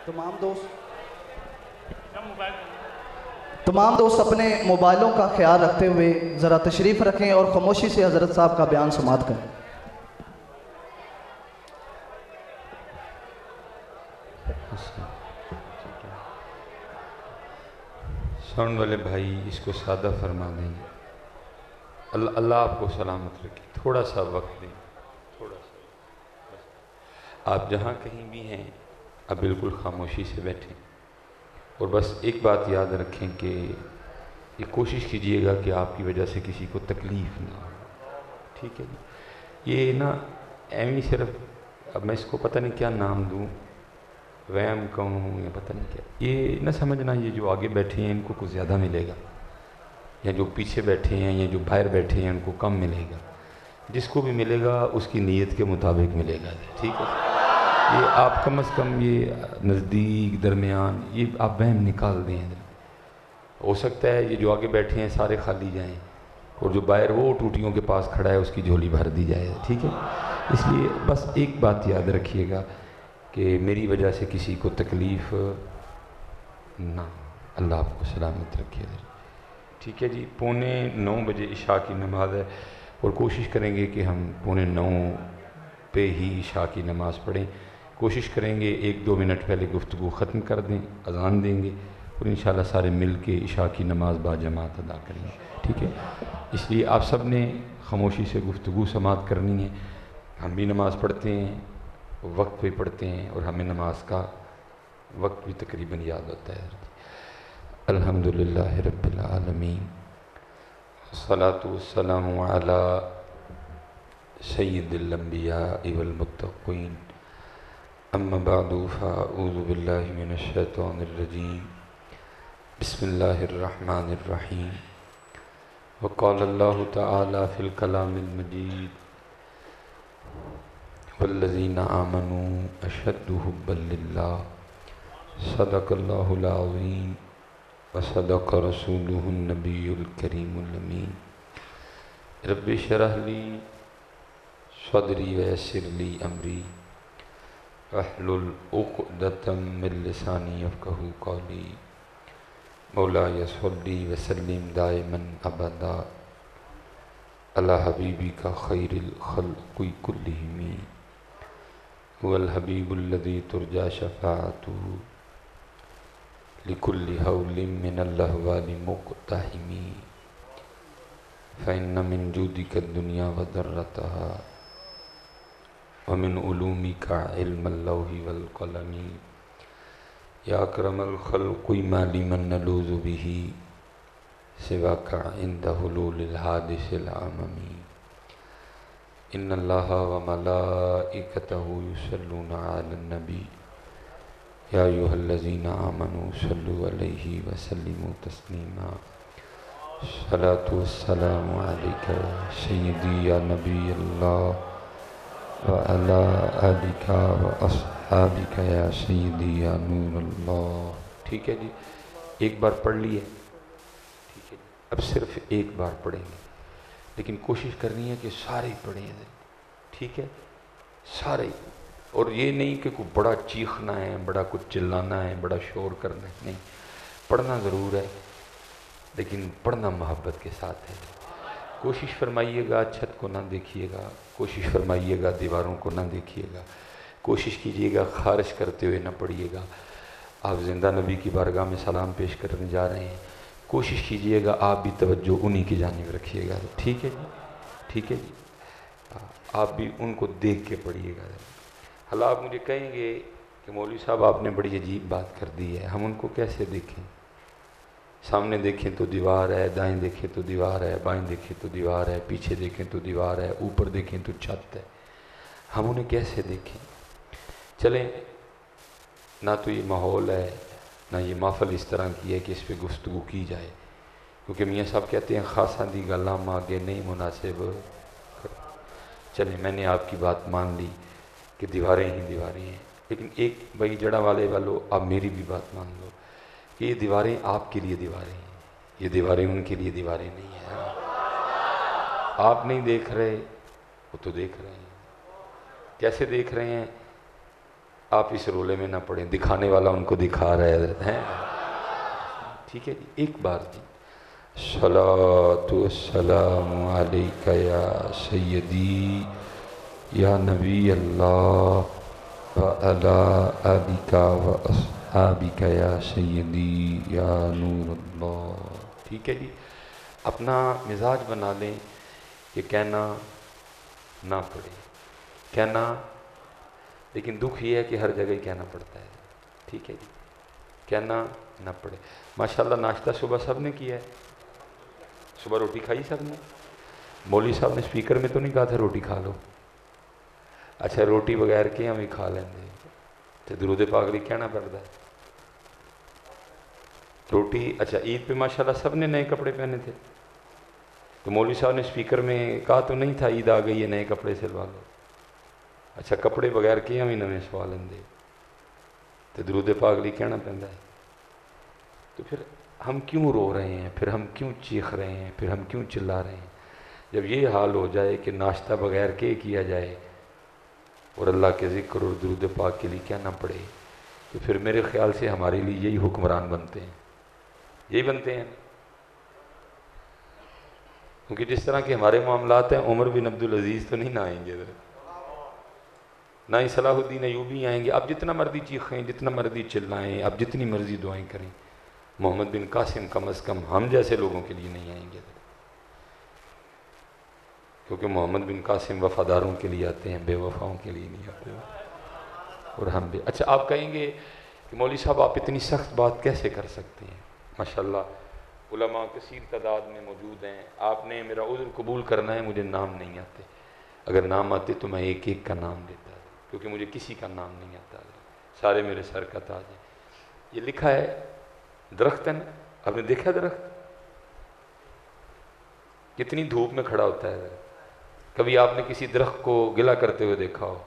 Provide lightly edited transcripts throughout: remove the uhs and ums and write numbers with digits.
तमाम दोस्त तमाम दोस्त अपने मोबाइलों का ख्याल रखते हुए ज़रा तशरीफ़ रखें और ख़ामोशी से हज़रत साहब का बयान समाअत करें। साउंड वाले भाई इसको सादा फरमा देंगे। अल्लाह अल्लाह आपको सलामत रखे। थोड़ा सा वक्त दें, थोड़ा सा बस। आप जहाँ कहीं भी हैं आप बिल्कुल खामोशी से बैठें और बस एक बात याद रखें कि ये कोशिश कीजिएगा कि आपकी वजह से किसी को तकलीफ़ ना हो। ठीक है जी। ये ना एवं सिर्फ, अब मैं इसको पता नहीं क्या नाम दूँ, वहम कहूँ या पता नहीं क्या, ये ना समझना ये जो आगे बैठे हैं इनको कुछ ज़्यादा मिलेगा, या जो पीछे बैठे हैं या जो बाहर बैठे हैं उनको कम मिलेगा। जिसको भी मिलेगा उसकी नीयत के मुताबिक मिलेगा। ठीक है। ये आप कम से कम ये नज़दीक दरमियान ये आप वहम निकाल दें। हो सकता है ये जो आगे बैठे हैं सारे खाली जाएं और जो बाहर वो टूटियों के पास खड़ा है उसकी झोली भर दी जाए। ठीक है। इसलिए बस एक बात याद रखिएगा कि मेरी वजह से किसी को तकलीफ़ ना, अल्लाह आपको सलामत रखे। ठीक है जी। 8:45 इशा की नमाज़ है और कोशिश करेंगे कि हम 8:45 पे ही इशा की नमाज़ पढ़ें। कोशिश करेंगे 1-2 मिनट पहले गुफ्तगू ख़त्म कर दें, अज़ान देंगे और इंशाल्लाह सारे मिल के इशा की नमाज़ बाजमात अदा करेंगे। ठीक है। इसलिए आप सब ने खामोशी से गुफ्तगू समाअत करनी है। हम भी नमाज़ पढ़ते हैं, वक्त पे पढ़ते हैं और हमें नमाज का वक्त भी तकरीबन याद होता है। अल्हम्दुलिल्लाह रब्बिल आलमीन, सलातु वस्सलामु अला सय्यिदिल अंबिया वल मुत्तक़ीन, अम्मा बअदु फ़अऊज़ु बिल्लाहि मिनश शैतानिर रजीम, बिस्मिल्लाहिर रहमानिर रहीम। वक़ाल अल्लाहु तआला फ़िल कलामिल मजीद, वल्लज़ीना आमनू अशद्दु हुब्बन लिल्लाह, सदक़ल्लाहुल अज़ीम व सदक़ रसूलुहुन नबियुल करीमुल अमीन। रब्बि शरह ली सदरी व यस्सिर ली अमरी वहलुल उक़दतम मिन लिसानी यफ़क़हू क़ौली। मौलाया सल्ली व सल्लिम दाइमन अबदा अला हबीबिका खैरिल खल्क़ि कुल्लिहिम हुवल हबीबुल्लज़ी तुरजा शफ़ाअतुहु लिकुल्लि हौलिम मिनल अहवालि मुक़तहिमी। फ़इन्न मिन जूदिका दुनिया व दर्रतहा व मिन उलूमिका इल्मल लौहि वल क़लमी। या अकरमल ख़ल्क़ि मा लिमन नलूज़ु बिही सिवाका इंद हुलूलिल हादिसिल अममी। इन्नल्लाहा व मलाइकतहु युसल्लूना अलन नबी या अय्युहल्लज़ीना आमनू सल्लु अलैहि व सल्लिमू तस्लीमा। सलातु वस्सलामु अलैका सय्यदी या नबी अल्लाह व अला आलिका व अस्हाबिका या सय्यदी या नूर अल्लाह। ठीक है जी। एक बार पढ़ लिए। ठीक है। अब सिर्फ एक बार पढ़ेंगे, लेकिन कोशिश करनी है कि सारे ही पढ़ें। ठीक है, सारे ही। और ये नहीं कि कोई बड़ा चीखना है, बड़ा कुछ चिल्लाना है, बड़ा शोर करना है, नहीं। पढ़ना ज़रूर है लेकिन पढ़ना मोहब्बत के साथ है। कोशिश फरमाइएगा छत को ना देखिएगा, कोशिश फरमाइएगा दीवारों को ना देखिएगा, कोशिश कीजिएगा खारिश करते हुए ना पढ़िएगा। आप ज़िंदा नबी की बारगाह में सलाम पेश करने जा रहे हैं, कोशिश कीजिएगा आप भी तवज्जो उन्हीं की जानिब रखिएगा। ठीक है जी। ठीक है जी। आप भी उनको देख के पढ़िएगा। हला आप मुझे कहेंगे कि मौलवी साहब आपने बड़ी अजीब बात कर दी है, हम उनको कैसे देखें? सामने देखें तो दीवार है, दाएं देखें तो दीवार है, बाएं देखें तो दीवार है, पीछे देखें तो दीवार है, ऊपर देखें तो छत है। हम उन्हें कैसे देखें? चलें, ना तो ये माहौल है, ना ये महफिल इस तरह की है कि इस पर गुफ्तगू की जाए, क्योंकि मियाँ साहब कहते हैं खासा दी गल्ला मांगे नहीं मुनासिब। चलें, मैंने आपकी बात मान ली कि दीवारें ही दीवारें हैं, लेकिन एक भाई जड़ा वाले वालों, आप मेरी भी बात मान लो कि ये दीवारें आपके लिए दीवारें हैं, ये दीवारें उनके लिए दीवारें नहीं हैं। आप नहीं देख रहे, वो तो देख रहे हैं। कैसे देख रहे हैं? आप इस रोले में ना पड़े, दिखाने वाला उनको दिखा रहा है हज़रत हैं। ठीक है जी, एक बार जी, सलातु वस्सलामु अलैका या सय्यदी या नबी अल्लाह व अला आलिका व अस्हाबिका या सय्यदी या नूर अल्लाह। ठीक है जी, अपना मिजाज बना लें कि कहना ना पड़े, कहना, लेकिन दुख ये है कि हर जगह ही कहना पड़ता है। ठीक है जी, कहना ना पड़े। माशाल्लाह नाश्ता सुबह सब ने किया है, सुबह रोटी खाई सब ने। मौली साहब ने स्पीकर में तो नहीं कहा था रोटी खा लो? अच्छा, रोटी बगैर के हम ही खा लेंगे तो दुरूद पाक भी कहना पड़ता है। रोटी, अच्छा ईद पे माशाल्लाह सब ने नए कपड़े पहने थे, तो मौलवी साहब ने स्पीकर में कहा तो नहीं था ईद आ गई है नए कपड़े सिलवा लो। अच्छा, कपड़े बगैर के हम ही नवे सवा लेंगे तो दुरूद पाक भी कहना पैंदा है। तो फिर हम क्यों रो रहे हैं, फिर हम क्यों चीख रहे हैं, फिर हम क्यों चिल्ला रहे हैं? जब ये हाल हो जाए कि नाश्ता बगैर के किया जाए और अल्लाह के ज़िक्र और दुरूद पाक के लिए कहना पड़े, तो फिर मेरे ख्याल से हमारे लिए यही हुक्मरान बनते हैं, यही बनते हैं। क्योंकि जिस तरह के हमारे मामलात हैं, उमर बिन अब्दुल अजीज़ तो नहीं ना आएंगे, ना ही सलाहुद्दीन अयूबी आएंगे। आप जितना मर्जी चीखें, जितना मर्जी चिल्लाएं, आप जितनी मर्जी दुआएं करें, मोहम्मद बिन कासिम कम अज़ कम हम जैसे लोगों के लिए नहीं आएंगे। क्योंकि मोहम्मद बिन कासिम वफादारों के लिए आते हैं, बेवफाओं के लिए नहीं आते। और हम भी, अच्छा आप कहेंगे कि मौलवी साहब आप इतनी सख्त बात कैसे कर सकते हैं? माशाल्लाह उलमा कसीर तादाद में मौजूद हैं, आपने मेरा उज़्र कबूल करना है, मुझे नाम नहीं आते। अगर नाम आते तो मैं एक एक का नाम देता, क्योंकि मुझे किसी का नाम नहीं आता, सारे मेरे सर का ताज है। ये लिखा है, दरख्त है ना, आपने देखा दरख्त कितनी धूप में खड़ा होता है? कभी आपने किसी दरख्त को गिला करते हुए देखा हो,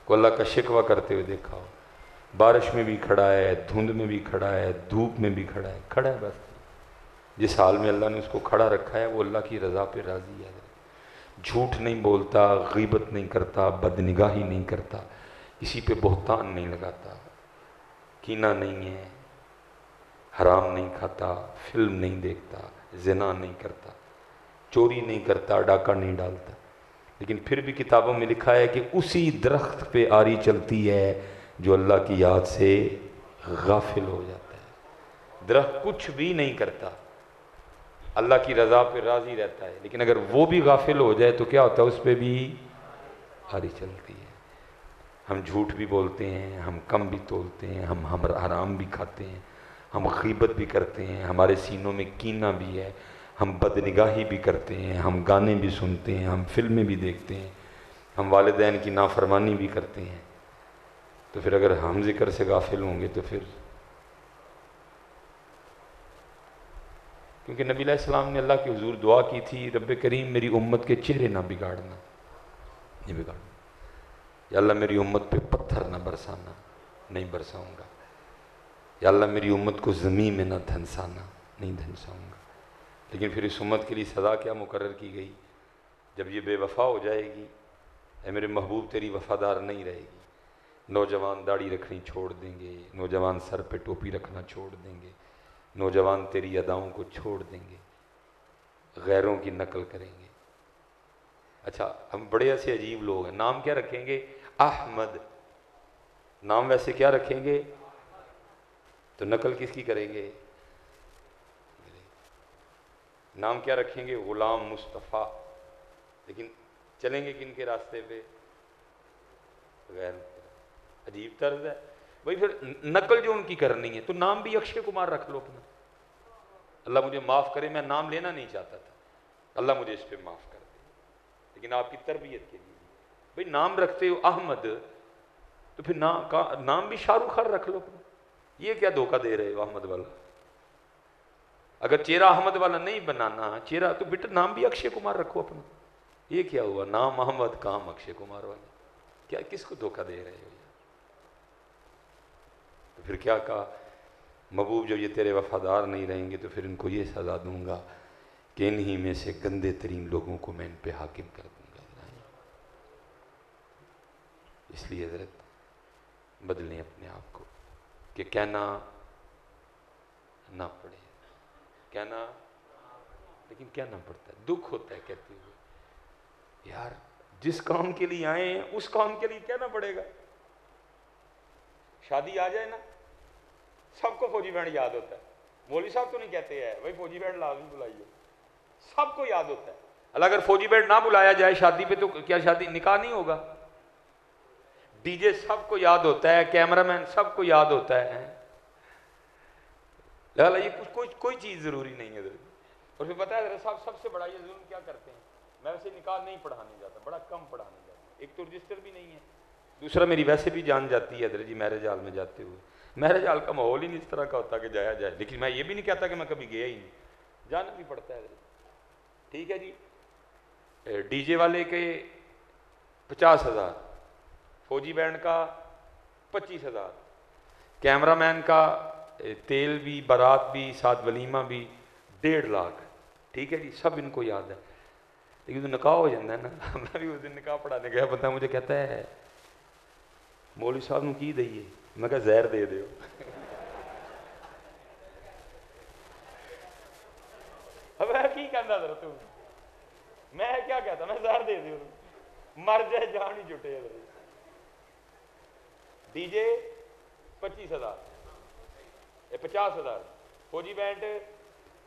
को अल्लाह का शिकवा करते हुए देखा हो? बारिश में भी खड़ा है, धुंध में भी खड़ा है, धूप में भी खड़ा है, खड़ा है। बस जिस हाल में अल्लाह ने उसको खड़ा रखा है वो अल्लाह की रज़ा पे राज़ी है। झूठ नहीं बोलता, गीबत नहीं करता, बदनिगाही नहीं करता, किसी पे बोहतान नहीं लगाता, कीना नहीं है, हराम नहीं खाता, फिल्म नहीं देखता, ज़िना नहीं करता, चोरी नहीं करता, डाका नहीं डालता। लेकिन फिर भी किताबों में लिखा है कि उसी दरख्त पे आरी चलती है जो अल्लाह की याद से गाफिल हो जाता है। दरख्त कुछ भी नहीं करता, अल्लाह की रज़ा पे राज़ी रहता है, लेकिन अगर वो भी गाफिल हो जाए तो क्या होता है? उस पर भी आरी चलती है। हम झूठ भी बोलते हैं, हम कम भी तोलते हैं, हम हराम भी खाते हैं, हम गीबत भी करते हैं, हमारे सीनों में कीना भी है, हम बदनिगाही भी करते हैं, हम गाने भी सुनते हैं, हम फिल्में भी देखते हैं, हम वालिदैन की नाफरमानी भी करते हैं। तो फिर अगर हम जिक्र से गाफिल होंगे तो फिर, क्योंकि नबी अलैहिस्सलाम ने अल्लाह के हुजूर दुआ की थी, रब्बे करीम मेरी उम्मत के चेहरे ना बिगाड़ना, नहीं बिगाड़ना, या अल्लाह मेरी उम्मत पे पत्थर ना बरसाना, नहीं बरसाऊंगा, या अल्लाह मेरी उम्मत को ज़मीन में ना धंसाना, नहीं धंसाऊंगा। लेकिन फिर इस उम्मत के लिए सज़ा क्या मुकर्रर की गई? जब ये बेवफा हो जाएगी, ऐ मेरे महबूब तेरी वफादार नहीं रहेगी, नौजवान दाढ़ी रखनी छोड़ देंगे, नौजवान सर पे टोपी रखना छोड़ देंगे, नौजवान तेरी अदाओं को छोड़ देंगे, गैरों की नकल करेंगे। अच्छा, हम बड़े ऐसे अजीब लोग हैं, नाम क्या रखेंगे? अहमद, नाम वैसे क्या रखेंगे? तो नकल किसकी करेंगे? नाम क्या रखेंगे? गुलाम मुस्तफ़ा, लेकिन चलेंगे किन के रास्ते पे? गैर। अजीब तर्ज है भाई। फिर नकल जो उनकी करनी है तो नाम भी अक्षय कुमार रख लो अपना। अल्लाह मुझे माफ़ करे, मैं नाम लेना नहीं चाहता था, अल्लाह मुझे इस पर माफ़ कर दे, लेकिन आपकी तरबियत के लिए भाई नाम रखते हो अहमद, तो फिर नाम भी शाहरुख खान रख लो अपना। ये क्या धोखा दे रहे हो अहमद वाला? अगर चेहरा अहमद वाला नहीं बनाना चेहरा, तो बेटा नाम भी अक्षय कुमार रखो अपना। ये क्या हुआ? नाम अहमद, काम अक्षय कुमार वाला। क्या किसको धोखा दे रहे हो? तो फिर क्या कहा? महबूब जब ये तेरे वफादार नहीं रहेंगे तो फिर इनको ये सज़ा दूंगा कि इन्हीं में से गंदे तरीन लोगों को मैं इन पे हाकिम कर दूंगा। इसलिए हज़रत बदलें अपने आप को कि कहना ना पड़े, कहना, लेकिन कहना पड़ता है, दुख होता है कहते हुए। यार जिस काम के लिए आए हैं उस काम के लिए कहना पड़ेगा। शादी आ जाए ना, सबको फौजी बैंड याद होता है। मौलवी साहब तो नहीं कहते हैं भाई फौजी बैंड लाजमी बुलाइए, सबको याद होता है। अगर फौजी बैंड ना बुलाया जाए शादी पे तो क्या शादी निकाह नहीं होगा? डीजे सबको याद होता है, कैमरामैन सबको याद होता है। ये कोई चीज जरूरी नहीं है। और फिर पता है साहब सबसे बड़ा ये जुल्म क्या करते हैं, मैं वैसे निकाह नहीं पढ़ाने जाता, बड़ा कम पढ़ाने जाता। एक तो रजिस्टर भी नहीं है, दूसरा मेरी वैसे भी जान जाती है जी मैरिज हॉल में जाते हुए। मैरिज हॉल का माहौल ही नहीं इस तरह का होता कि जाया जाए, लेकिन मैं ये भी नहीं कहता कि मैं कभी गया ही नहीं, जाना भी पड़ता है। ठीक है जी, डीजे वाले के 50,000, फौजी बैंड का 25,000, कैमरामैन का तेल भी, बारात भी, साथ वलीमा भी 1.5 लाख। ठीक है जी, सब इनको याद है। लेकिन तो निकाह हो जाता है ना, मैं भी उस दिन निकाह पढ़ाने गया, बंदा मुझे कहता है मौलवी साहब नूं की दईए, मैं कहा जहर दे दो। अब मैं की कहता जरा तू, मैं क्या कहता, मैं जहर दे दो, मर जाए जान ही जुटे। डीजे 25,000, 50,000, फौजी बैंड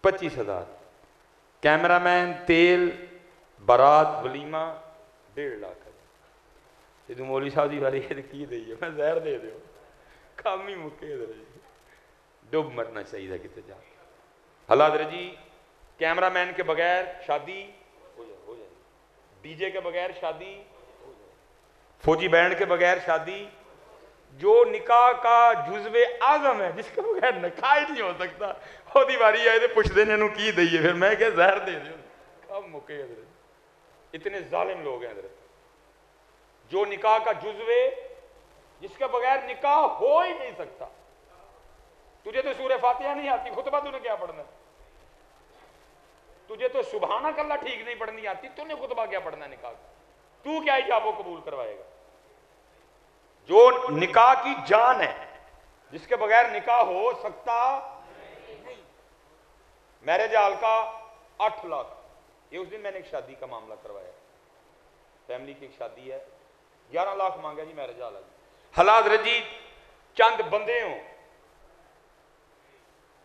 25,000, कैमरामैन, तेल, बारात, वलीमा 1.5 लाख। जो मौलवी साहब की बारी है की दईए, मैं जहर दे दो, काम ही मुके। डुब मरना चाहिए कितने जा। हालात जी, कैमरामैन के बगैर शादी हो जाए, डीजे के बगैर शादी हो जाए, फौजी बैंड के बगैर शादी। जो निकाह का जुज़्वे आज़म है, जिसके बगैर निकाह ही नहीं हो सकता, ओदी बारी आए तो पुछते ने की दईए, फिर मैं क्या जहर दे दो, कब मुके। इतने जालिम लोग हैं। जो निकाह का जुज़्वे, जिसके बगैर निकाह हो ही नहीं सकता। तुझे तो सूरह फातिहा नहीं आती, खुतबा तूने क्या पढ़ना? तुझे तो सुभाना कल्ला ठीक नहीं पढ़नी आती, तूने खुतबा क्या पढ़ना निकाह? तू क्या इजाबो कबूल करवाएगा? जो निकाह की जान है, जिसके बगैर निकाह हो सकता नहीं। मैरिज हॉल का 8 लाख। ये उस दिन मैंने एक शादी का मामला करवाया, फैमिली की एक शादी है, 11 लाख मांगा जी मैरिज हॉल। हालात रजी, चंद बंदे हो,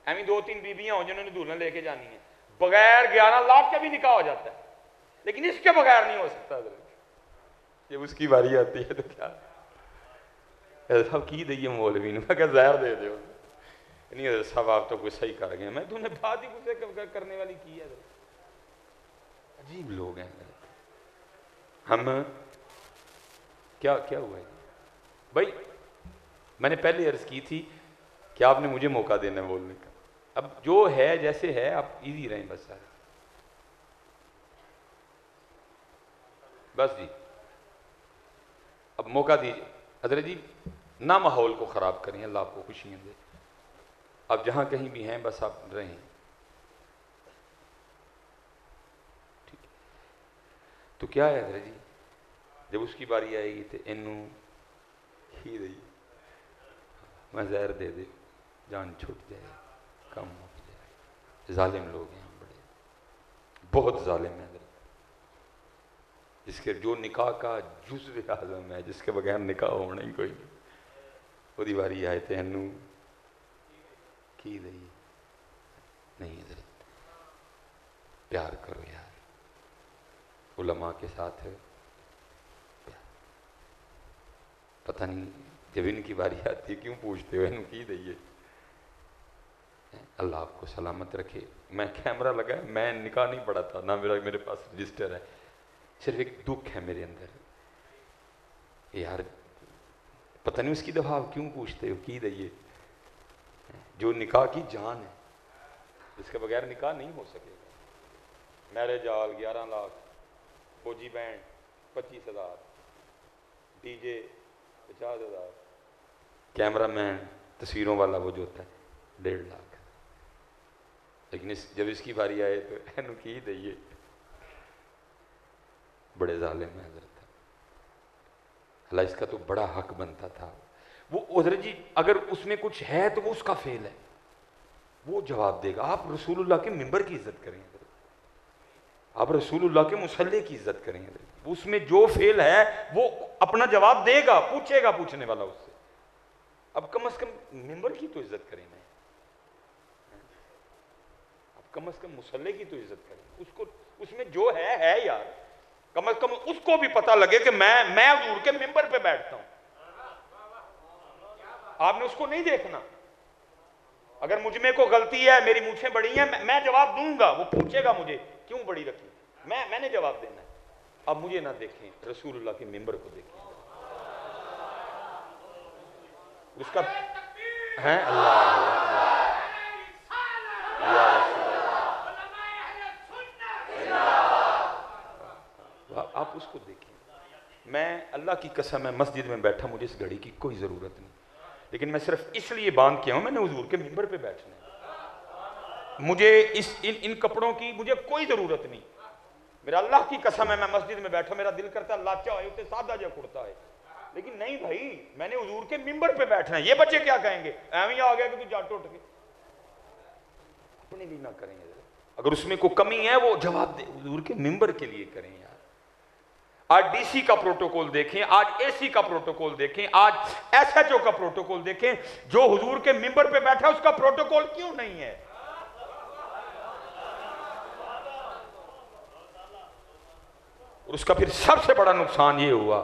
एवं 2-3 बीबियां हो जिन्होंने दूल्हन लेके जानी है, बगैर 11 लाख के भी निकाह हो जाता है, लेकिन इसके बगैर नहीं हो सकता। जब उसकी बारी आती है तो क्या साहब की दईए मौलवी ने, मैं क्या जहर दे दो। नहीं साहब आप तो कुछ सही कर गए, मैं तूने बात ही कुछ करने वाली की है। अजीब लोग हैं हम। क्या क्या हुआ है भाई? मैंने पहले अर्ज की थी कि आपने मुझे मौका देना है बोलने का। अब जो है जैसे है आप इजी रहें बस सारे, बस जी अब मौका दीजिए। हजरत जी ना माहौल को ख़राब करें, अल्लाह आपको खुशियाँ दे। अब जहाँ कहीं भी हैं बस आप रहें, ठीक है? तो क्या है हजरत जी, जब उसकी बारी आएगी तो इनू ही रही, मैं जहर दे दे, जान छूट जाए, कम हो जाए। जालिम लोग हैं बड़े, बहुत जालिम है हजरत। जिसके जो निकाह का जुज़्व आज़म है, जिसके बगैर निकाह होना ही कोई नहीं, वो बारी आए तो इनू की रही नहीं। हजरत प्यार करो यार, उलमा के साथ है प्यार। पता नहीं जब इनकी बारी आती है क्यों पूछते हो इनू की दईए। अल्लाह आपको सलामत रखे। मैं कैमरा लगा, मैं निकाह नहीं पढ़ा था ना, मेरे पास रजिस्टर है। सिर्फ एक दुख है मेरे अंदर यार, पता नहीं उसकी दफा आप क्यों पूछते हो की दईए। जो निकाह की जान है, इसके बगैर निकाह नहीं हो सकेगा। मैरिज हॉल 11 लाख, फौजी बैंड 25,000, डीजे 50,000, कैमरामैन तस्वीरों वाला वो जो होता है 1.5 लाख। लेकिन जब इसकी बारी आए तो इनू की दईए। बड़े जालिम है हजरत। अल्लाह इसका तो बड़ा हक बनता था। वो हजरत जी अगर उसमें कुछ है तो वो उसका फेल है, वो जवाब देगा। आप रसूलुल्लाह के मिंबर की इज्जत करें, आप रसूलुल्लाह के मुसल्ले की इज्जत करें, उसमें जो फेल है वो अपना जवाब देगा, पूछेगा पूछने वाला उससे। अब कम से कम मिंबर की तो इज्जत करें ना, अब कम से कम मुसल्ले की तो इज्जत करें, उसको उसमें जो है यार, कम से कम उसको भी पता लगे कि मैं हुजूर के मिंबर पे बैठता हूं। आपने उसको नहीं देखना। अगर मुझ में को गलती है, मेरी मूछें बड़ी हैं, मैं जवाब दूंगा, वो पूछेगा मुझे क्यों बड़ी रखी, मैंने जवाब देना है। अब मुझे ना देखें, रसूलुल्लाह के मिंबर को देखें, उसका है अल्लाह आप उसको देखें। मैं अल्लाह की कसम है, मस्जिद में बैठा, मुझे इस घड़ी की कोई जरूरत नहीं, लेकिन मैं सिर्फ इसलिए बांध के आऊं, मैंने हुजूर के मिंबर पे बैठना है। मुझे इन कपड़ों की मुझे कोई जरूरत नहीं। मेरा अल्लाह की कसम है, मैं मस्जिद में बैठा, मेरा दिल करता है लाचा है, उसे सादा जा कुर्ता है, लेकिन नहीं भाई, मैंने हुजूर के मिंबर पे बैठना है। ये बच्चे क्या कहेंगे, एवं आ गया कि तू जाट उठ के, अपने लिए ना करें। अगर उसमें कोई कमी है वो जवाब दे, हुजूर के मिंबर के लिए करें यार। आज डीसी का प्रोटोकॉल देखें, आज एसी का प्रोटोकॉल देखें, आज एसएचओ का प्रोटोकॉल देखें, जो हुजूर के मिंबर पे बैठा उसका प्रोटोकॉल क्यों नहीं है? और उसका फिर सबसे बड़ा नुकसान ये हुआ,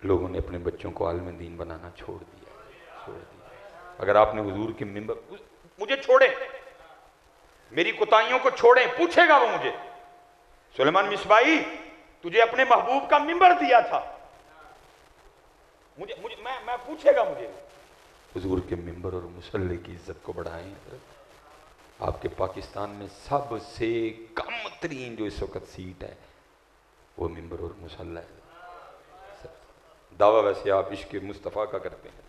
लोगों ने अपने बच्चों को आलिम दीन बनाना छोड़ दिया। अगर आपने हुजूर के मिंबर, मुझे छोड़े, मेरी कोताहियों को छोड़े, पूछेगा वो मुझे, सुलेमान मिसबाही तुझे अपने महबूब का मिंबर दिया था, मुझे मुझे मैं पूछेगा मुझे। हुजूर के मिंबर और मुसल्ले की इज्जत को बढ़ाएं। आपके पाकिस्तान में सबसे कम तरीन जो इस वक्त सीट है वो मिंबर और मुसल्ला है। दावा वैसे आप इश्क मुस्तफ़ा का करते हैं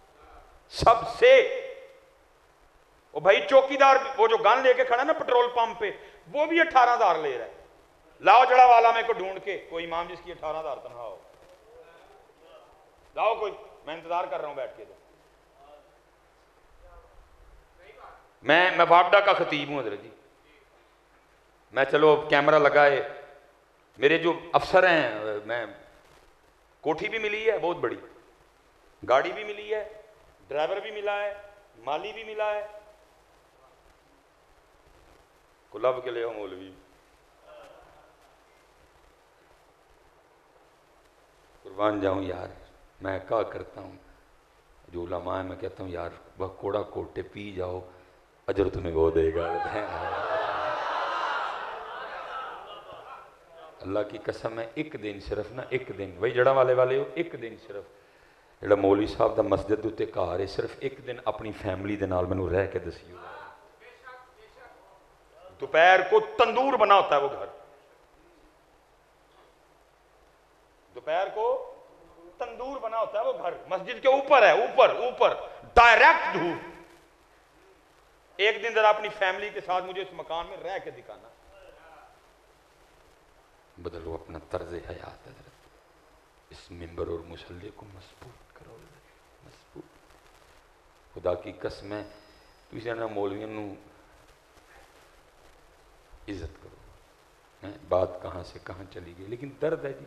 सबसे। वो भाई चौकीदार, वो जो गन लेके खड़ा ना पेट्रोल पंप पे, वो भी 18,000 ले रहा है। लाओ जड़ा वाला मेरे को ढूंढ के कोई इमाम जिसकी 18,000 तनख्वाह हो, लाओ कोई, मैं इंतजार कर रहा हूं बैठ के। तो मैं वापडा का खतीब हूं हजरत जी। मैं चलो कैमरा लगाए, मेरे जो अफसर हैं, मैं कोठी भी मिली है बहुत बड़ी, गाड़ी भी मिली है, ड्राइवर भी मिला है, माली भी मिला है, गुलाब के ले मौलवी, कुर्बान जाऊं यार। मैं क्या करता हूं, जो उलमा है, मैं कहता हूं यार वह कोड़ा कोटे पी जाओ, अजर तुम्हें वो देगा। अल्लाह की कसम है, एक दिन सिर्फ ना, एक दिन वही जड़ा वाले हो, एक दिन सिर्फ ਜਿਹੜਾ मौलवी साहब का मस्जिद के उत्ते घर है, सिर्फ एक दिन अपनी फैमिली के नाल मैनू रह के दसियो। दोपहर को तंदूर बना होता है वो घर, दोपहर को तंदूर बना होता है वो घर, मस्जिद के ऊपर है, ऊपर ऊपर डायरेक्ट धूप। एक दिन जरा अपनी फैमिली के साथ मुझे इस मकान में रह के दिखाना। बदलो अपना तर्ज हयात है, इस मिंबर और मुसल्ले को मजबूत करो, मजबूत। खुदा की कसम है, तुझे ना मौलवियों नू इज्जत करो। बात कहाँ से कहाँ चली गई, लेकिन दर्द है जी।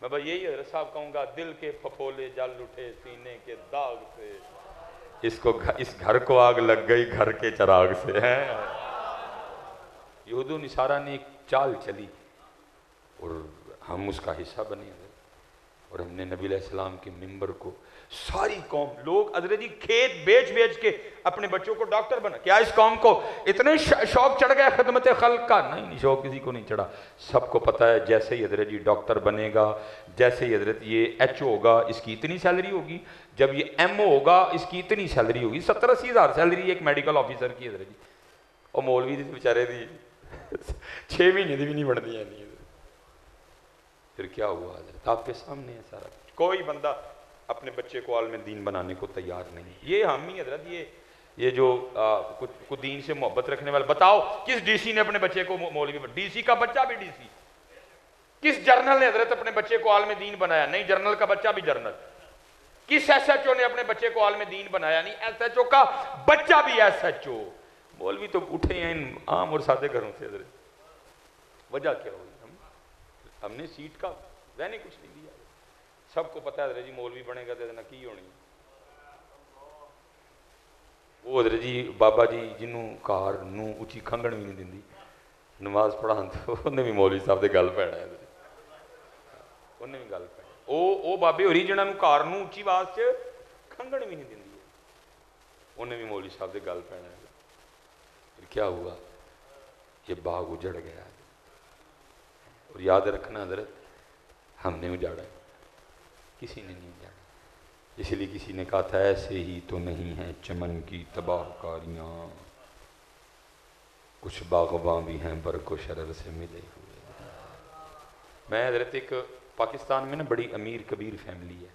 मैं भाई यही हज़रत साहब कहूँगा, दिल के फफोले जल उठे सीने के दाग से, इस घर को आग लग गई घर के चिराग से। है यहूद निसारा ने एक चाल चली और हम उसका हिस्सा बने, और हमने नबी अलैहिस्सलाम के मिंबर को सारी कौम, लोग हज़रत जी खेत बेच बेच के अपने बच्चों को डॉक्टर बना। क्या इस कौम को इतने शौक चढ़ गया खिदमत खल्क का? नहीं, शौक किसी को नहीं चढ़ा। सबको पता है जैसे ही हज़रत जी डॉक्टर बनेगा, जैसे ही हज़रत ये एचओ होगा इसकी इतनी सैलरी होगी, जब ये एमओ होगा इसकी इतनी सैलरी होगी। 70-80 हज़ार सैलरी एक मेडिकल ऑफिसर की हज़रत जी। और मौलवी दी बेचारे दी 6 महीने की भी नहीं बढ़ती है। फिर क्या हुआ हज़रत, आपके सामने है सारा। कोई बंदा अपने बच्चे को आलिम दीन बनाने को तैयार नहीं। ये हम ही हज़रत, ये जो कुछ दीन से मोहब्बत रखने वाले, बताओ किस डीसी ने अपने बच्चे को मौलवी? डीसी का बच्चा भी डीसी। किस जर्नल ने हज़रत अपने बच्चे को आलिम दीन बनाया? नहीं, जर्नल का बच्चा भी जर्नल। किस SHO ने अपने बच्चे को आलिम दीन बनाया? नहीं, SHO का बच्चा भी SHO। मौलवी तो उठे हैं इन आम और सादे घरों से। वजह क्या हुई? हमने सीट का वह कुछ नहीं दिया। सबको पता है जी मौलवी बनेगा तो की होनी। वो हजरत जी बाबा जी जिन्हों कार नू उची खंगण भी नहीं दिंदी, नमाज पढ़ान तो उन्हें भी मौलवी साहब के गल पैना है। उन्हें भी गल पैना वो बाबे होरी जिन्होंने कार नू उची आवाज च खंगण भी नहीं दिंदी, उन्हें भी मौलवी साहब के गल पैना है। फिर क्या हुआ? ये बाग उजड़ गया। और याद रखना हजरत, हमने उजाड़ा, किसी ने नहीं उजाड़ा। इसलिए किसी ने कहा था ऐसे ही तो नहीं है चमन की तबाहकारियाँ, कुछ बागबां भी हैं बरको शरर से मिले हुए। मैं हजरत एक पाकिस्तान में ना बड़ी अमीर कबीर फैमिली है,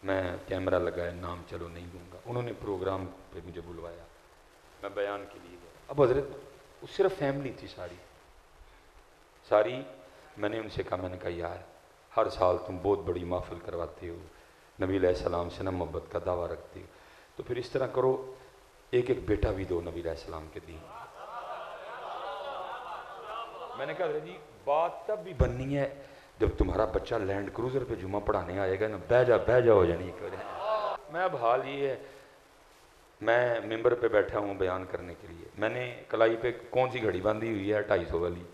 मैं कैमरा लगाया, नाम चलो नहीं दूंगा, उन्होंने प्रोग्राम पे मुझे बुलवाया, मैं बयान के लिए गया। अब हजरत वो सिर्फ फैमिली थी सारी। मैंने उनसे कहा, मैंने कहा यार हर साल तुम बहुत बड़ी महफिल करवाते हो, नबी अलैहिस्सलाम से ना मोहब्बत का दावा रखते हो, तो फिर इस तरह करो एक एक बेटा भी दो नबी अलैहिस्सलाम के दीन। मैंने कहा जी बात तब भी बननी है जब तुम्हारा बच्चा लैंड क्रूजर पे जुमा पढ़ाने आएगा ना, बह जा हो जानी। मैं अब हाल ये है, मैं मिंबर पे बैठा हूँ बयान करने के लिए, मैंने कलाई पे कौन सी घड़ी बांधी हुई है 250 वाली,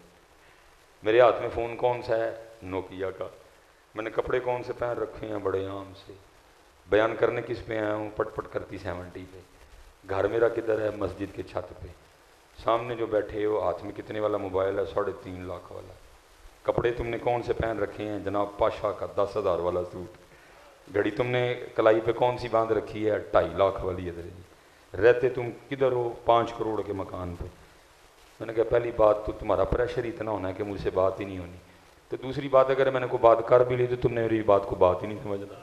मेरे हाथ में फ़ोन कौन सा है नोकिया का, मैंने कपड़े कौन से पहन रखे हैं बड़े आम से, बयान करने किस पे आया हूँ पट करती 70 पे, घर मेरा किधर है मस्जिद के छत पे, सामने जो बैठे हो हाथ में कितने वाला मोबाइल है 3.5 लाख वाला, कपड़े तुमने कौन से पहन रखे हैं जनाब पाशा का 10,000 वाला सूट, घड़ी तुमने कलाई पे कौन सी बांध रखी है 2.5 लाख वाली है, रहते तुम किधर हो 5 करोड़ के मकान पे। मैंने कहा पहली बात तो तुम्हारा प्रेशर इतना होना है कि मुझसे बात ही नहीं होनी, तो दूसरी बात अगर मैंने कोई बात कर भी ली तो तुमने मेरी बात को बात ही नहीं समझना।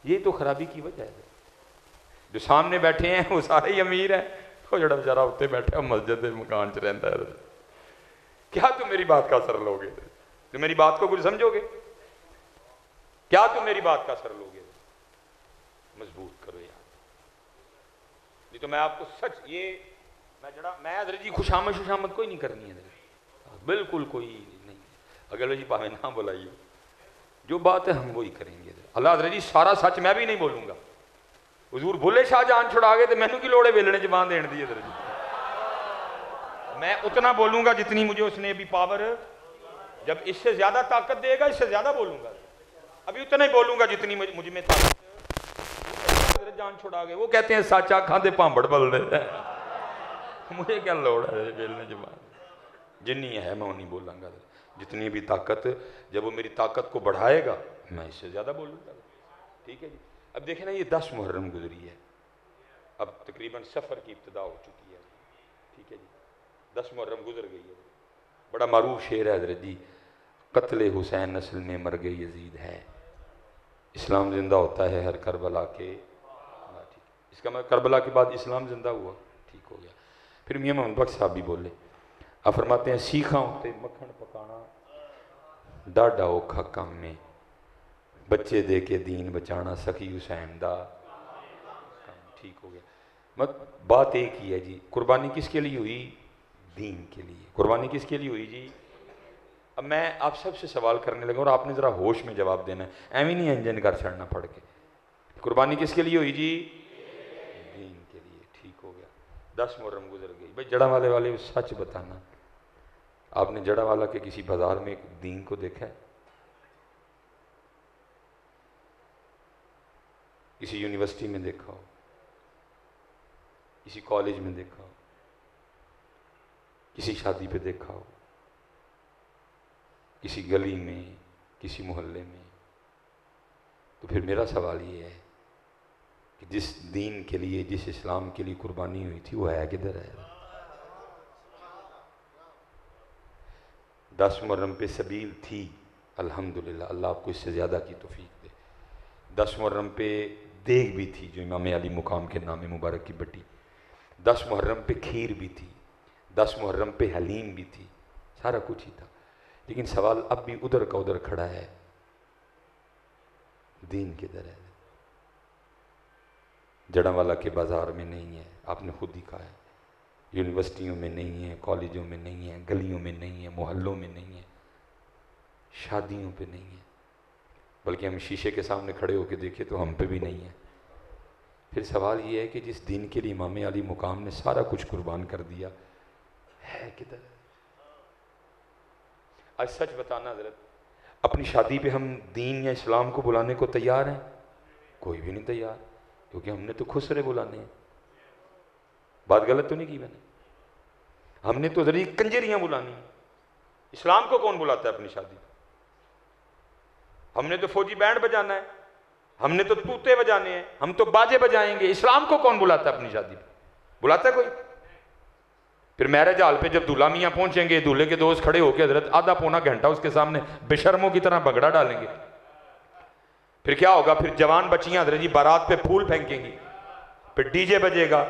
ये तो खराबी की वजह है। जो सामने बैठे हैं वो सारे ही अमीर हैं, वो जड़ा बेचारा उत्ते बैठा मस्जिद के मकान च रहता है, क्या तुम मेरी बात का असर लोगे? तुम मेरी बात को कुछ समझोगे? क्या तुम मेरी बात का असर लोगे? मजबूत करो यार, नहीं तो मैं आपको सच ये मैं हजरत जी खुशामद कोई नहीं करनी है, बिल्कुल कोई नहीं। अगर जी भावे ना बुलाइए, जो बात है हम वही करेंगे। अल्लाह हजरत जी सारा सच मैं भी नहीं बोलूंगा, हुजूर भुले शाह जान छुड़ा गए तो मैनू की लोड़ है वेलने जबान देने दी। हजरत जी मैं उतना बोलूंगा जितनी मुझे उसने अभी पावर, जब इससे ज्यादा ताकत देगा इससे ज्यादा बोलूंगा, अभी उतना ही बोलूंगा जितनी मुझ में ताकत। जान छुड़ा गए, वो कहते हैं साचा खाते भांबड़ बल दे, मुझे क्या लोड़ है बेलने जबान, जितनी है मैं उन्हीं बोलूँगा, जितनी भी ताकत, जब वो मेरी ताकत को बढ़ाएगा मैं इससे ज़्यादा बोलूँगा। ठीक है जी। अब देखें ना, ये 10 मुहर्रम गुजरी है, अब तकरीबन सफ़र की इब्तिदा हो चुकी है। ठीक है जी, 10 मुहर्रम गुजर गई है। बड़ा मारूफ शेर है हजरत जी, कत्ले हुसैन नस्ल में मर गए यजीद है, इस्लाम जिंदा होता है हर करबला के। ठीक, इसका मतलब करबला के बाद इस्लाम जिंदा हुआ। ठीक हो गया। फिर मियां मोहम्मद बख्श साहब भी बोले, आप फरमाते हैं सीखा होते मक्खन पकाना डाढ़ा औखा काम में, बच्चे दे के दीन बचाना सखी हुसैन दा काम। ठीक हो गया। मत बात एक ही है जी, कुर्बानी किसके लिए हुई? दीन के लिए। कुर्बानी किसके लिए हुई जी? अब मैं आप सबसे सवाल करने लगा और आपने ज़रा होश में जवाब देना है, एवं नहीं इंजन कर छड़ना पड़ के। कुर्बानी किसके लिए हुई जी? दीन के लिए। ठीक हो गया। 10 मुहर्रम गुजर गई। भाई जड़ा वाले सच बताना, आपने जड़ा वाला के किसी बाजार में दीन को देखा है? किसी यूनिवर्सिटी में देखा हो, किसी कॉलेज में देखा हो, किसी शादी पे देखा हो, किसी गली में, किसी मोहल्ले में? तो फिर मेरा सवाल ये है कि जिस दीन के लिए, जिस इस्लाम के लिए कुर्बानी हुई थी, वो है किधर है? 10 मुहर्रम पे सबील थी, अल्हम्दुलिल्लाह, अल्लाह आपको इससे ज़्यादा की तौफीक दे। 10 मुहर्रम पे देग भी थी जो इमाम अली मुकाम के नाम मुबारक की बटी, 10 मुहर्रम पे खीर भी थी, 10 मुहर्रम पे हलीम भी थी, सारा कुछ ही था। लेकिन सवाल अब भी उधर का उधर खड़ा है, दीन किधर है? जड़ावाला के बाज़ार में नहीं है, आपने खुद ही कहा है। यूनिवर्सिटियों में नहीं है, कॉलेजों में नहीं है, गलियों में नहीं है, मोहल्लों में नहीं है, शादियों पे नहीं है, बल्कि हम शीशे के सामने खड़े होकर देखें तो हम पे भी नहीं है। फिर सवाल ये है कि जिस दिन के लिए इमाम अली मुकाम ने सारा कुछ कुर्बान कर दिया है किधर? आज सच बताना हज़रत, अपनी शादी पे हम दीन या इस्लाम को बुलाने को तैयार हैं? कोई भी नहीं तैयार, क्योंकि हमने तो खुसरे बुलाने हैं। बात गलत तो नहीं की मैंने? हमने तो जरिए कंजरियां बुलानी है। इस्लाम को कौन बुलाता है अपनी शादी पे? हमने तो फौजी बैंड बजाना है, हमने तो तूते बजाने हैं, हम तो बाजे बजाएंगे। इस्लाम को कौन बुलाता है अपनी शादी पे? बुलाता है कोई? फिर मैरिज हॉल पे जब दूल्हा मियाँ पहुंचेंगे, दूल्हे के दोस्त खड़े होकर हजरत आधा पौना घंटा उसके सामने बेशर्मों की तरह भगड़ा डालेंगे। फिर क्या होगा? फिर जवान बच्चियां हजरत जी बारात पे फूल फेंकेंगी, फिर डीजे बजेगा,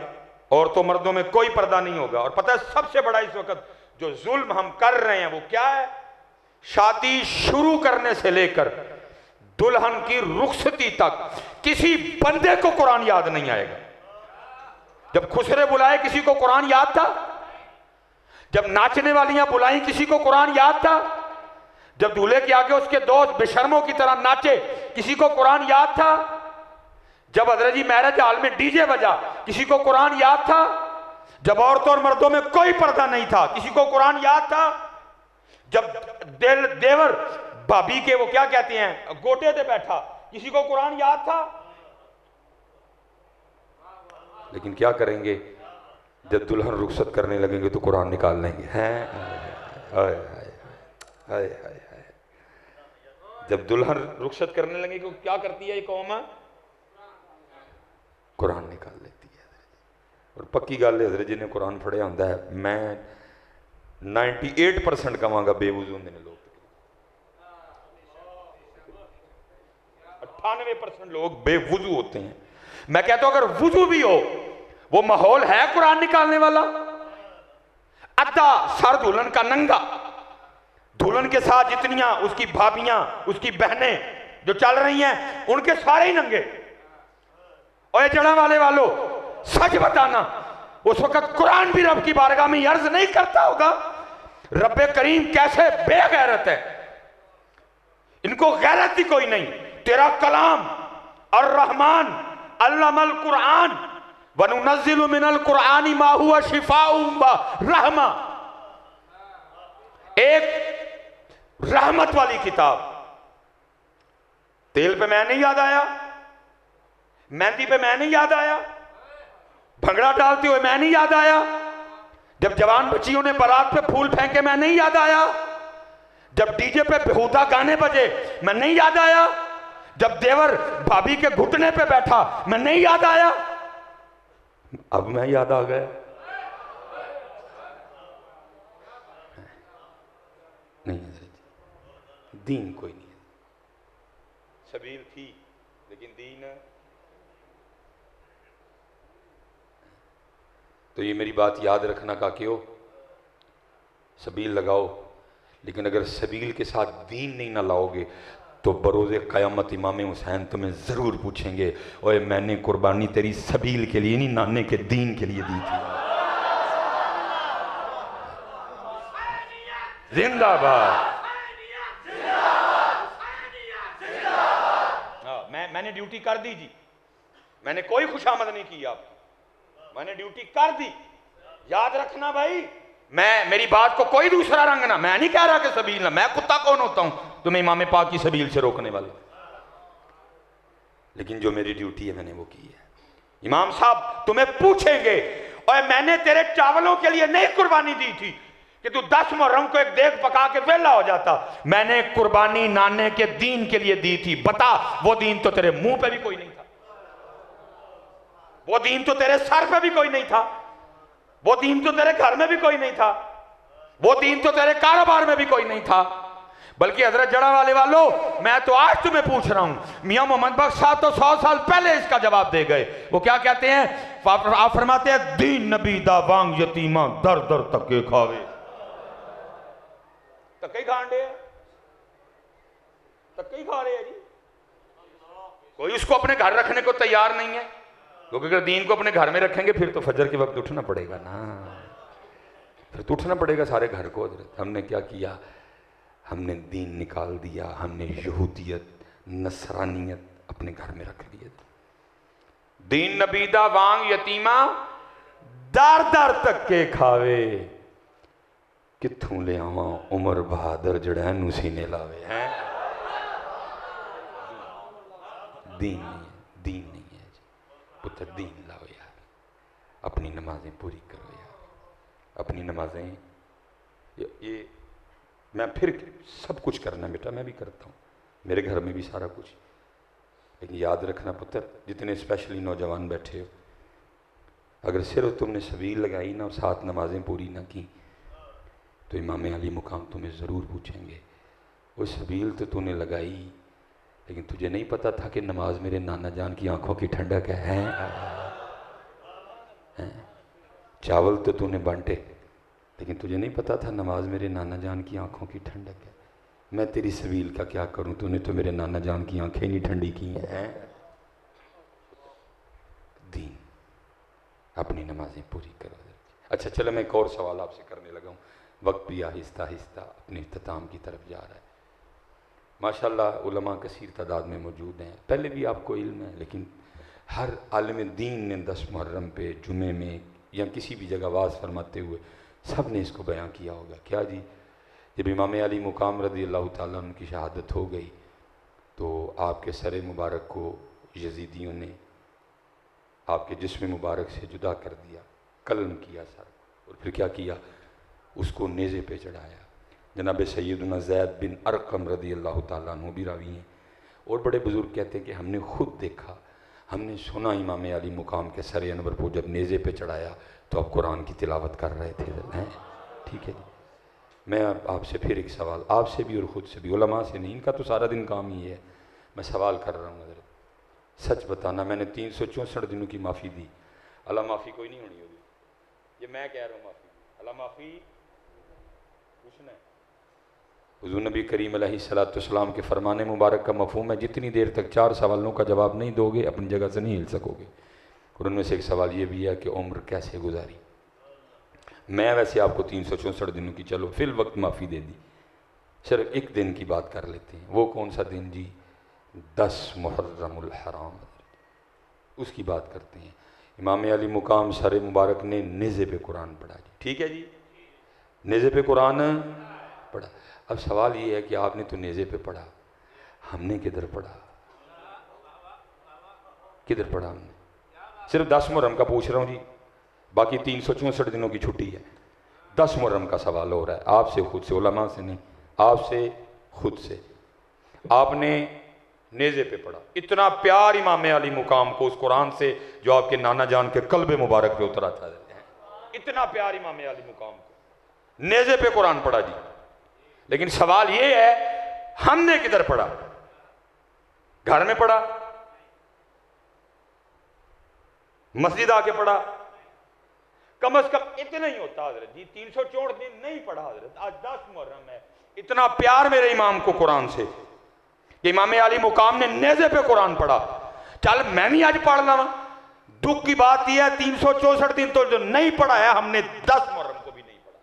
औरतों मर्दों में कोई पर्दा नहीं होगा। और पता है सबसे बड़ा इस वक्त जो जुल्म हम कर रहे हैं वो क्या है? शादी शुरू करने से लेकर दुल्हन की रुखसती तक किसी बंदे को कुरान याद नहीं आएगा। जब खुसरे बुलाए किसी को कुरान याद था? जब नाचने वालियां बुलाई किसी को कुरान याद था? जब दूल्हे के आगे उसके दोस्त बेशर्मों की तरह नाचे किसी को कुरान याद था? जब हजरत जी मैरिज हॉल में डीजे बजा किसी को कुरान याद था? जब औरतों और मर्दों में कोई पर्दा नहीं था किसी को कुरान याद था? जब देवर भाभी के वो क्या कहते हैं गोटे पे बैठा किसी को कुरान याद था? लेकिन क्या करेंगे? जब दुल्हन रुखसत करने लगेंगे तो कुरान निकाल लेंगे। हैं हाय हाय हाय। जब दुल्हन रुखसत करने लगेगी तो क्या करती है ये कौम? कुरान निकाल लेती है। और पक्की गल है हजरत जी ने कुरान फड़िया होंदा है, मैं 98% कहांगा बेवुजू होंदे ने लोग। 98% लोग बेवुजू होते हैं। मैं कहता हूं अगर वुजू भी हो, वो माहौल है कुरान निकालने वाला? अद्धा सर दुल्हन का नंगा, दुल्हन के साथ जितनियां उसकी भाभियां उसकी बहनें जो चल रही हैं उनके सारे ही नंगे। और जड़ा वाले वालों सच बताना, उस वक्त कुरान भी रब की बारगाह में अर्ज नहीं करता होगा रब्बे करीम कैसे बेगैरत है, इनको गैरत ही कोई नहीं। तेरा कलाम और रहमान अल्लामल कुरान वनुनज़्ज़िलु मिनल कुरानी मा हुवा शिफाउम व रहमा, एक रहमत वाली किताब। तेल पे मैं नहीं याद आया, मेहंदी पे मैं नहीं याद आया, भंगड़ा डालते हुए मैं नहीं याद आया, जब जवान बच्चियों ने बारात पे फूल फेंके मैं नहीं याद आया, जब डीजे पे बेहुदा गाने बजे मैं नहीं याद आया, जब देवर भाभी के घुटने पे बैठा मैं नहीं याद आया। अब मैं याद आ गया। नहीं दीन कोई नहीं है, सबील थी लेकिन दीन। तो ये मेरी बात याद रखना का क्यों, सबील लगाओ, लेकिन अगर सबील के साथ दीन नहीं ना लाओगे तो बरोज़े क़यामत इमाम हुसैन तुम्हें ज़रूर पूछेंगे, ओए मैंने कुर्बानी तेरी सबील के लिए नहीं नाने के दीन के लिए दी थी। जिंदाबाद। मैंने ड्यूटी कर दी जी, मैंने कोई खुशामद नहीं की आप, मैंने ड्यूटी कर दी। याद रखना भाई, मैं मेरी बात को कोई दूसरा रंग ना, मैं नहीं कह रहा कि सबील ना, मैं कुत्ता कौन होता हूं तुम्हें इमाम पाक की सबील से रोकने वाले, लेकिन जो मेरी ड्यूटी है मैंने वो की है। इमाम साहब तुम्हें पूछेंगे, और मैंने तेरे चावलों के लिए नहीं कुर्बानी दी थी कि तू 10 मुहर्रम को एक देग पका के वेला हो जाता, मैंने कुर्बानी नाने के दीन के लिए दी थी। बता, वो दीन तो तेरे मुंह पे भी कोई नहीं था, वो दीन तो तेरे सर पे भी कोई नहीं था, वो दीन तो तेरे घर में भी कोई नहीं था, वो दीन तो तेरे कारोबार में भी कोई नहीं था। बल्कि हजरत जड़ा वाले वालों, मैं तो आज तुम्हें पूछ रहा हूं, मियां मोहम्मद बख्श साहब तो 100 साल पहले इसका जवाब दे गए। वो क्या कहते हैं? आप फरमाते हैं दीन नबी दा वांग यतीमा दर दर तक खावे। तक ही खांडे, तक ही खा रहे हैं जी। कोई उसको अपने घर रखने को तैयार नहीं है, क्योंकि अगर दीन को अपने घर में रखेंगे फिर तो फजर के वक्त उठना पड़ेगा ना, फिर तो उठना पड़ेगा सारे घर को। हमने क्या किया, हमने दीन निकाल दिया, हमने यहूदियत नसरानियत अपने घर में रख लिया। दीन नबीदा वांग यतीमा दार दार तक के खावे, कित्थों ले आवा उमर बहादुर जड़ा नू सीने लावे। हैं दीन नहीं है, दीन नहीं है जी। पुत्र दीन लाओ यार, अपनी नमाजें पूरी करो यार, अपनी नमाजें। ये मैं फिर सब कुछ करना बेटा, मैं भी करता हूँ, मेरे घर में भी सारा कुछ, लेकिन याद रखना पुत्र, जितने स्पेशली नौजवान बैठे हो, अगर सिर्फ तुमने सबील लगाई ना और 7 नमाजें पूरी ना की तो इमाम अली मुकाम तुम्हें ज़रूर पूछेंगे, वो सबील तो तूने लगाई लेकिन तुझे नहीं पता था कि नमाज मेरे नाना जान की आंखों की ठंडक है। चावल तो तूने बांटे लेकिन तुझे नहीं पता था नमाज मेरे नाना जान की आंखों की ठंडक है। मैं तेरी सबील का क्या करूं, तूने तो मेरे नाना जान की आंखें नहीं ठंडी की हैं। दीन, अपनी नमाजें पूरी करो। अच्छा चलो, मैं एक और सवाल आपसे करने लगा हूँ, वक्त भी आहिस्ता आहिस्ता अपने इख्तिताम की तरफ जा रहा है। माशाल्लाह उलमा कसीर तादाद में मौजूद हैं, पहले भी आपको इल्म है, लेकिन हर आलिम दीन ने 10 मुहर्रम पे जुमे में या किसी भी जगह वाज़ फरमाते हुए सब ने इसको बयां किया होगा। क्या जी, जब इमाम अली मुकाम रज़ी अल्लाह ताला उनकी शहादत हो गई तो आपके सर मुबारक को यजीदियों ने आपके जिस्म मुबारक से जुदा कर दिया, कलम किया सर, और फिर क्या किया, उसको नेज़े पे चढ़ाया। जनाब सैयदना ज़ैद बिन अरकम रज़ी अल्लाह ताला अन्हु भी रावी हैं, और बड़े बुज़ुर्ग कहते हैं कि हमने खुद देखा, हमने सुना इमाम अली मुकाम के सर अनवर को जब नेज़े पे चढ़ाया तो आप कुरान की तिलावत कर रहे थे। हैं ठीक है जी। मैं आपसे फिर एक सवाल, आपसे भी और ख़ुद से भी, उलमा से नहीं, इनका तो सारा दिन काम ही है, मैं सवाल कर रहा हूँ हज़रत, सच बताना। मैंने 364 दिनों की माफ़ी दी, अल्लाह माफ़ी कोई नहीं होनी होगी, ये मैं कह रहा हूँ माफ़ी, अल्लाह माफ़ी पूछना है। हुज़ूर नबी करीम अलैहिस्सलाम के फरमाने मुबारक का मफ़हूम है, जितनी देर तक 4 सवालों का जवाब नहीं दोगे अपनी जगह से नहीं हिल सकोगे। और उनमें से एक सवाल ये भी है कि उम्र कैसे गुजारी। मैं वैसे आपको 364 दिनों की चलो फिल वक्त माफ़ी दे दी, सिर्फ एक दिन की बात कर लेते हैं। वो कौन सा दिन जी? 10 मुहर्रमुल हराम, उसकी बात करते हैं। इमाम अली मुकाम सर मुबारक ने नेज़े पे कुरान पढ़ा जी, ठीक है जी, नेज़े पे कुरान पढ़ा। अब सवाल ये है कि आपने तो नेज़े पे पढ़ा, हमने किधर पढ़ा? किधर पढ़ा हमने? सिर्फ 10 मुहर्रम का पूछ रहा हूँ जी, बाकी 364 दिनों की छुट्टी है। 10 मुहर्रम का सवाल हो रहा है आपसे खुद से, उलमा से नहीं, आपसे खुद से। आपने नेज़े पे पढ़ा, इतना प्यार इमाम अली मुकाम को उस कुरान से जो आपके नाना जान के कल्बे मुबारक पे उतरा था, इतना प्यार इमाम अली मुकाम को, नेज़े पे कुरान पढ़ा जी। लेकिन सवाल ये है हमने किधर पढ़ा? घर में पढ़ा, मस्जिद आके पढ़ा, कम से कम इतना ही होता हजरत जी। 364 दिन नहीं पढ़ा हजरत, आज 10 मुहर्रम है, इतना प्यार मेरे इमाम को कुरान से कि इमाम अली मुकाम ने नेज़े पे कुरान पढ़ा। चल मैं भी आज पढ़ लवा। दुख की बात यह है 364 दिन तो जो नहीं पढ़ा है हमने, 10 मुहर्रम को भी नहीं पढ़ा।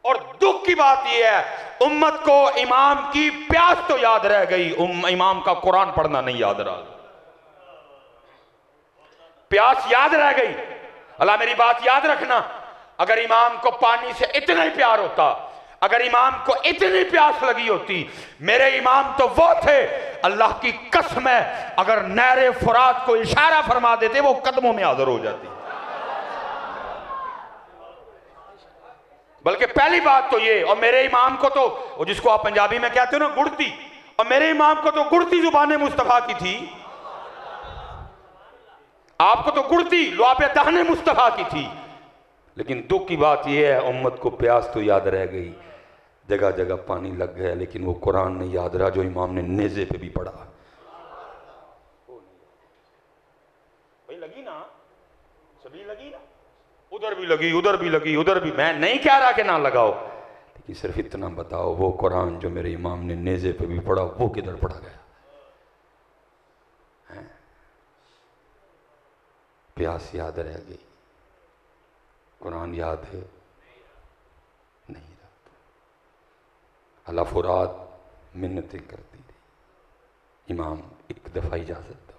और दुख की बात यह है उम्मत को इमाम की प्यास तो याद रह गई, इमाम का कुरान पढ़ना नहीं याद रहा। प्यास याद रह गई। अल्लाह मेरी बात याद रखना, अगर इमाम को पानी से इतना ही प्यार होता, अगर इमाम को इतनी प्यास लगी होती, मेरे इमाम तो वो थे अल्लाह की कसम है, अगर नहरे फुरात को इशारा फरमा देते वो कदमों में हाजिर हो जाती। बल्कि पहली बात तो ये, और मेरे इमाम को तो वो जिसको आप पंजाबी में कहते हो ना गुड़ती, और मेरे इमाम को तो गुड़ती जुबान मुस्तफा की थी, आपको तो गुड़ती लुआबे दहने मुस्तफा की थी। लेकिन दुख की बात यह है उम्मत को प्यास तो याद रह गई, जगह जगह पानी लग गया, लेकिन वो कुरान नहीं याद रहा जो इमाम ने नेज़े पे भी पढ़ा। भाई लगी ना, सभी लगी ना, उधर भी लगी, उधर भी लगी, उधर भी। मैं नहीं कह रहा कि ना लगाओ, लेकिन सिर्फ इतना बताओ वो कुरान जो मेरे इमाम ने नेज़े पे भी पढ़ा वो किधर पढ़ा गया है? प्यास याद रह गई, कुरान याद नहीं रहा। अला फुरात मिन्नतें करती रही, इमाम एक दफ़ा इजाज़त दो,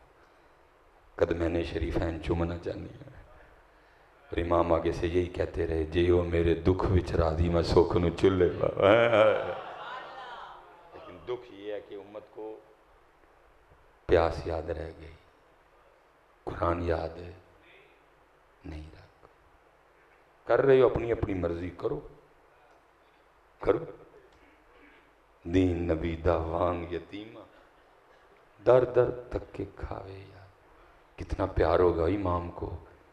कद मैंने शरीफैन चुमना चाहनी है। और इमाम आगे से यही कहते रहे, जे हो मेरे दुख विच राजी मैं सुख न चुले। लेकिन दुख ये है कि उम्मत को प्यास याद रह गई, कुरान याद नहीं रख। कर रहे हो अपनी अपनी मर्जी, करो करो। दीन नबी दा वांग यतीमा, दर दर तक के खावे। यार कितना प्यार होगा इमाम को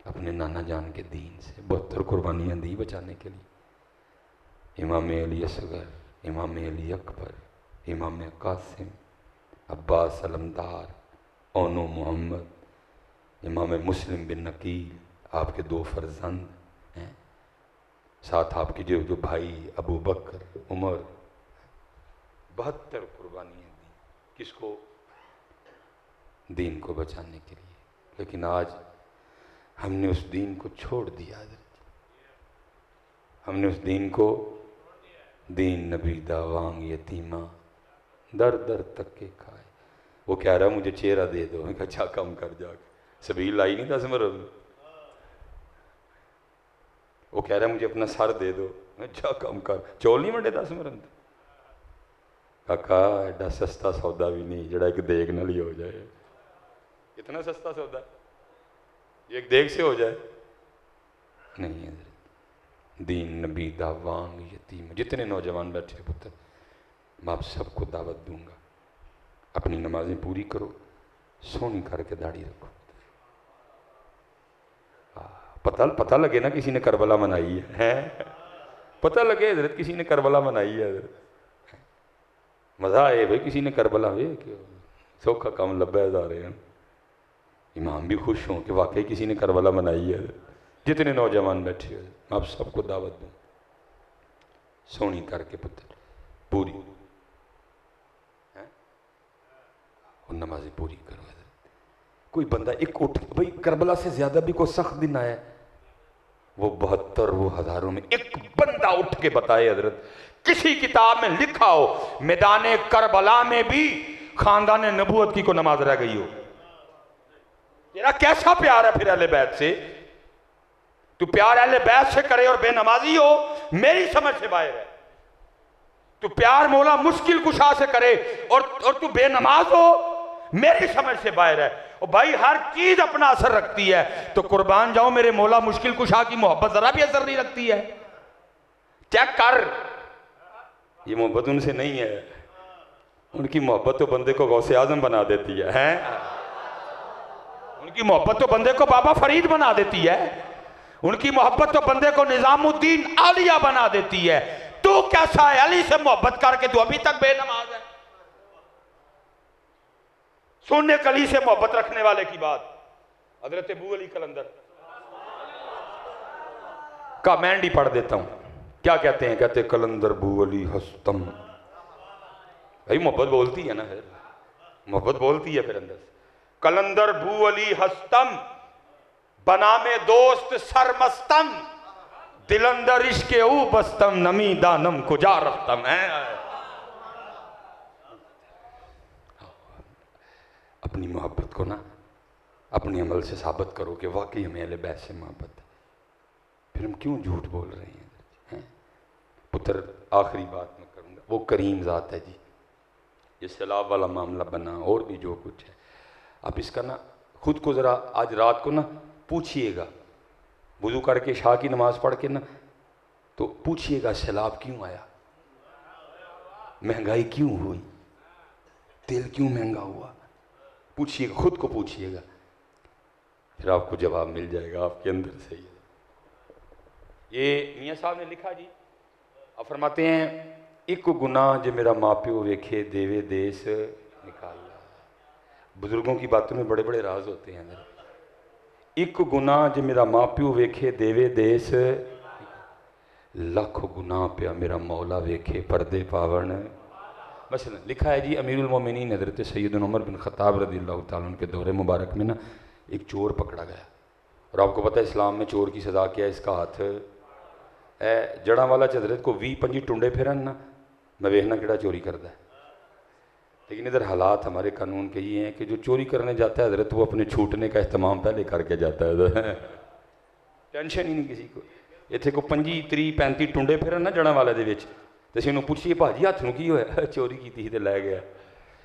अपने नाना जान के दीन से। 72 कुर्बानियाँ दी बचाने के लिए। इमाम अली असगर, इमाम अली अकबर, इमाम कासिम, अब्बास अलमदार, ओनो मोहम्मद, इमाम मुस्लिम बिन नकील, आपके 2 फर्जंद हैं, साथ आपके जो भाई अबू बकर, उमर, 72 कुर्बानियाँ दी किसको? दीन को बचाने के लिए। लेकिन आज हमने उस दीन को छोड़ दिया। हमने उस दीन को, दीन नबी दावांग यतीमा, दर दर तक के खाए। वो कह रहा मुझे चेहरा दे दो, मैं अच्छा कम कर जाके सबील लाई नहीं 10 मरब। वो कह रहा मुझे अपना सर दे दो, मैं अच्छा कम कर, चौल नहीं मंडे 10 मरब। काका एडा सस्ता सौदा भी नहीं जड़ा एक देग नाल ही हो जाए। इतना सस्ता सौदा एक देग से हो जाए नहीं है। दीन नबी दा वांग यतीम। जितने नौजवान बैठे पुत्र, मैं आप सबको दावत दूंगा, अपनी नमाजें पूरी करो, सोनी करके दाढ़ी रखो। पता लगे ना किसी ने करबला मनाई है, पता लगे हजरत किसी ने करबला मनाई है। मजा आए भाई किसी ने करबला वे सौखा काम लब्भा जा रहे हैं। इमाम भी खुश हों कि वाकई किसी ने करबला मनाई है। जितने नौजवान बैठे हुए आप सबको दावत दूं, सोनी करके पुत्र पूरी है और नमाजें पूरी करो। कोई बंदा एक उठ भाई करबला से ज्यादा भी कोई सख्त दिन आया, वो 72 वो हजारों में एक बंदा उठ के बताए हजरत किसी किताब में लिखा हो मैदान करबला में भी खानदान नबूवत की को नमाज रह गई हो। तेरा कैसा प्यार है फिर अहले बैत से? तू प्यार अहले बैत से करे और बेनमाजी हो, मेरी समझ से बाहर है। तू प्यार मौला मुश्किल कुशा से करे और तू बेनमाज हो, मेरी समझ से बाहर है। और भाई हर चीज अपना असर रखती है, तो कुर्बान जाओ मेरे मौला मुश्किल कुशा की मोहब्बत जरा भी असर नहीं रखती है। चेक कर, ये मोहब्बत उनसे नहीं है, उनकी मोहब्बत तो बंदे को गौसे आजम बना देती है? उनकी मोहब्बत तो बंदे को बाबा फरीद बना देती है, उनकी मोहब्बत तो बंदे को निजामुद्दीन आलिया बना देती है। तू कैसा है अली से मोहब्बत करके तू अभी तक बेनमाज है? सुनने कली से मोहब्बत रखने वाले की बात हजरत अबू अली कलंदर का मैं ही पढ़ देता हूं। क्या कहते हैं? कहते कलंदर बू अली हस्तम। भाई मोहब्बत बोलती है ना, फिर मोहब्बत बोलती है फिर अंदर से। कलंदर बू अली हस्तम बना में दोस्त सरमस्तम, दिलंदर इश्के ऊ बस्तम नमी दानम कुजा रफ्तम है। अपनी मोहब्बत को ना अपने अमल से साबित करो कि वाकई हमें अहले बैत से मोहब्बत है। फिर हम क्यों झूठ बोल रहे हैं? पुत्र आखिरी बात मैं करूँगा, वो करीम ज़ात है जी। ये सैलाब वाला मामला बना और भी जो कुछ है, आप इसका ना खुद को ज़रा आज रात को ना पूछिएगा, वुज़ू करके शाह की नमाज़ पढ़ के ना तो पूछिएगा सैलाब क्यों आया, महंगाई क्यों हुई, तेल क्यों महंगा हुआ। पूछिएगा, खुद को पूछिएगा, फिर आपको जवाब मिल जाएगा आपके अंदर से ही। ये मियाँ साहब ने लिखा जी, आप फरमाते हैं एक गुनाह जो मेरा माँ प्यो वेखे देवे देश निकाल। बुजुर्गों की बातों में बड़े बड़े राज होते हैं मेरे। एक गुनाह जो मेरा माँ प्यो वेखे देवे देश, लाख गुनाह पे मेरा मौला वेखे पर्दे पावन। मसलन लिखा है जी, अमीरुल मोमिनीन हज़रत सैयदना उमर बिन खत्ताब रज़ियल्लाहु ताला अन्हु के दौरे मुबारक में ना एक चोर पकड़ा गया। और आपको पता है इस्लाम में चोर की सज़ा क्या है? इसका हाथ ए जड़ा वाला च हजरत को 20-25 टुंडे फिरन ना, मैं वेखना किड़ा चोरी करता है। लेकिन इधर हालात हमारे कानून के ये हैं कि जो चोरी करने जाता है हजरत वो अपने छूटने का अहतमाम पहले करके जाता है। टेंशन ही नहीं किसी को। इतने को 25, 30, 35 टुंडे फिरन ना जड़ा वाले दे विच, तो असीं उन्होंने पूछिए भाजी हथ नूं की होया? चोरी की थी तो लै गया।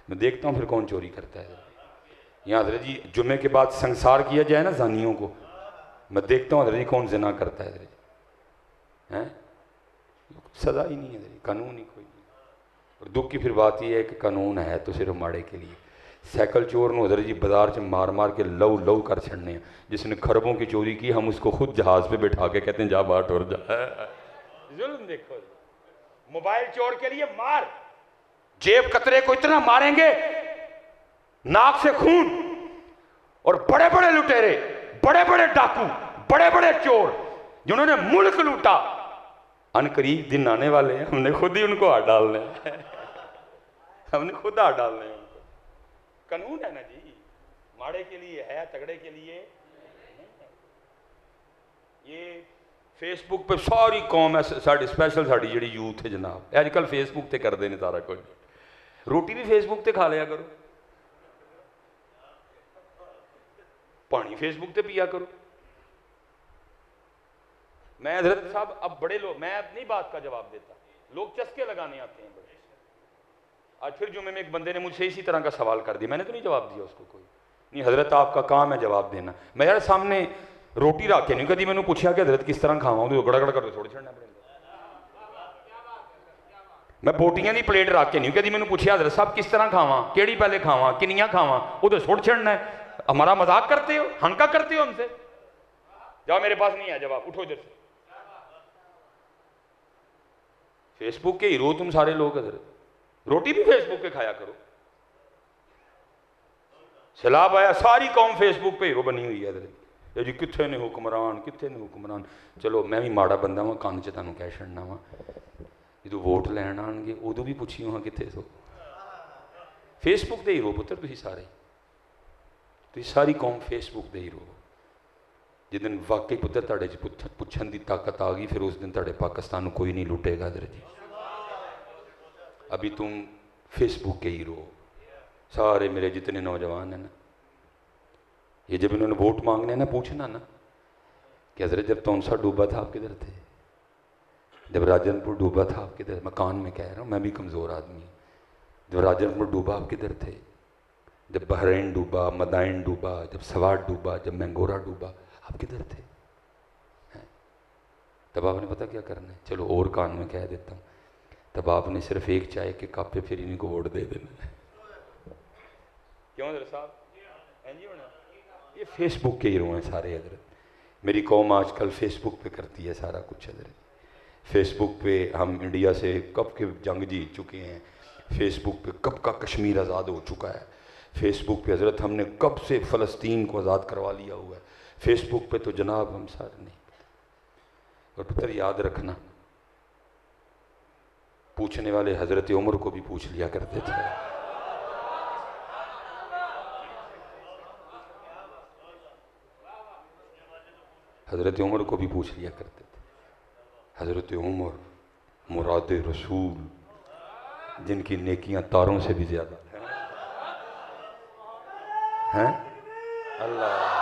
मैं देखता हूँ फिर कौन चोरी करता है। यहाँ हजरत जी जुम्मे के बाद संसार किया जाए ना जानियों को, मैं देखता हूँ हजरत जी कौन जिना करता है। हजरत जी हैं सज़ा ही नहीं है, कानून ही कोई नहीं। और दुख की फिर बात यह है कि कानून है तो सिर्फ माड़े के लिए। साइकिल चोर नूं हजरत जी बाजार च मार मार के लव लव कर छड़ने हैं। जिसने खरबों की चोरी की हम उसको खुद जहाज़ पे बैठा के कहते हैं जा बाहर टुर जा। जुल्म देखो, मोबाइल चोर के लिए मार, जेब कतरे को इतना मारेंगे नाक से खून। और बड़े बड़े लुटेरे, बड़े बड़े डाकू, बड़े बड़े चोर जिन्होंने मुल्क लूटा, अनकरीब दिन आने वाले हैं, हमने खुद ही उनको हाथ डालने हैं। हमने खुद हाथ डालने हैं उनको। कानून है ना जी, माड़े के लिए है, तगड़े के लिए ये फेसबुक पे सारी कौम है साड़ी, स्पैशल साड़ी जी यूथ है जनाब, अजकल फेसबुक ते करते हैं सारा कुछ। रोटी भी फेसबुक ते खा लिया करो, पानी फेसबुक ते पिया करो। मैं हजरत साहब अब बड़े लोग, मैं अब नहीं बात का जवाब देता, लोग चस्के लगाने आते हैं बड़े। आज फिर जुम्मे में एक बंदे ने मुझसे इसी तरह का सवाल कर दिया, मैंने तो नहीं जवाब दिया उसको। कोई नहीं हजरत आपका काम है जवाब देना। मैं यार सामने रोटी रख के नहीं कभी मैंने पूछा कि हजरत किस तरह खावा, तो गड़गड़ कर छोड़ छड़ना पड़ेगा। मैं बोटियां की प्लेट रख के नहीं कभी मैंने पूछा हजरत साहब किस तरह खावा, केड़ी पहले खावा, किनियां खावा, वो तो छोड़ छड़ना है। हमारा मजाक करते हो, हंका करते हो हमसे। जाओ मेरे पास नहीं है जवाब, उठो इधर से। फेसबुक के हीरो तुम सारे लोग, हजरत रोटी भी फेसबुक पे खाया करो। सैलाब आया, सारी कौम फेसबुक पे हीरो बनी हुई है। हजरत जी कितने ने हुक्मरान, कितने ने हुक्मरान। चलो मैं भी माड़ा बंदा वा, कंन च तुहानूं कह छड़ना वा, जो वोट लैन आएंगे उदों भी पुछियो हाँ कितने सो। फेसबुक के हीरो पुत्र तुसीं सारे, तुसीं सारी कौम फेसबुक के हीरो। जिस दिन वाकई पुत्र तुहाडे च पुछण की ताकत आ गई, फिर उस दिन तुहाडे पाकिस्तान को कोई नहीं लुटेगा। हजरत जी अभी तुम फेसबुक के हीरो सारे मेरे जितने नौजवान हैं ना, ये जब इन्होंने वोट मांगने ना पूछना ना कि हजरत जब तौनसा डूबा था आप किधर थे, जब राजनपुर डूबा था आप किधर, मकान में कह रहा हूँ, मैं भी कमज़ोर आदमी हूँ। जब राजनपुर डूबा आप किधर थे, जब बहरीन डूबा, मदाइन डूबा, जब सवाट डूबा, जब मैंगोरा डूबा, आप किधर थे? तब आपने पता क्या करना है, चलो और कान में कह देता हूँ, तब आपने सिर्फ एक चाय के कप पे फिर इन्हीं को वोट दे देना है। क्यों हजरत साहब? ये फेसबुक के हीरो हैं सारे। हजरत मेरी कौम आजकल फेसबुक पे करती है सारा कुछ। हजरत फेसबुक पे हम इंडिया से कब के जंग जीत चुके हैं, फेसबुक पे कब का कश्मीर आज़ाद हो चुका है, फेसबुक पे हजरत हमने कब से फ़लस्तीन को आज़ाद करवा लिया हुआ है। फेसबुक पे तो जनाब हम सारे नहीं। और पुत्र याद रखना, पूछने वाले हजरत उमर को भी पूछ लिया करते थे। हजरत उमर को भी पूछ लिया करते थे। हजरत उमर मुराद रसूल, जिनकी नेकियां तारों से भी ज्यादा हैं। अल्लाह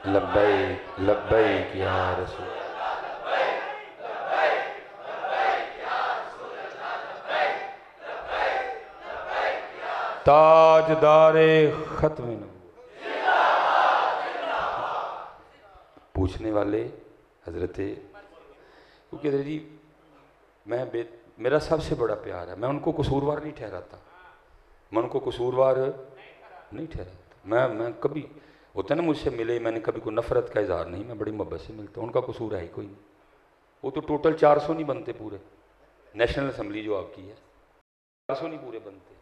लब्बैक लब्बैक या रसूल, ताजदारे खत्म पूछने वाले हजरत, क्योंकि हजरत जी मेरा सबसे बड़ा प्यार है, मैं उनको कसूरवार नहीं ठहराता, मैं उनको कसूरवार नहीं ठहराता। मैं कभी होता ना मुझसे मिले, मैंने कभी कोई नफरत का इजहार नहीं, मैं बड़ी मोहब्बत से मिलता हूँ, उनका कसूर है ही कोई नहीं। वो तो टोटल 400 नहीं बनते पूरे, नेशनल असम्बली जो आपकी है 400 नहीं पूरे बनते,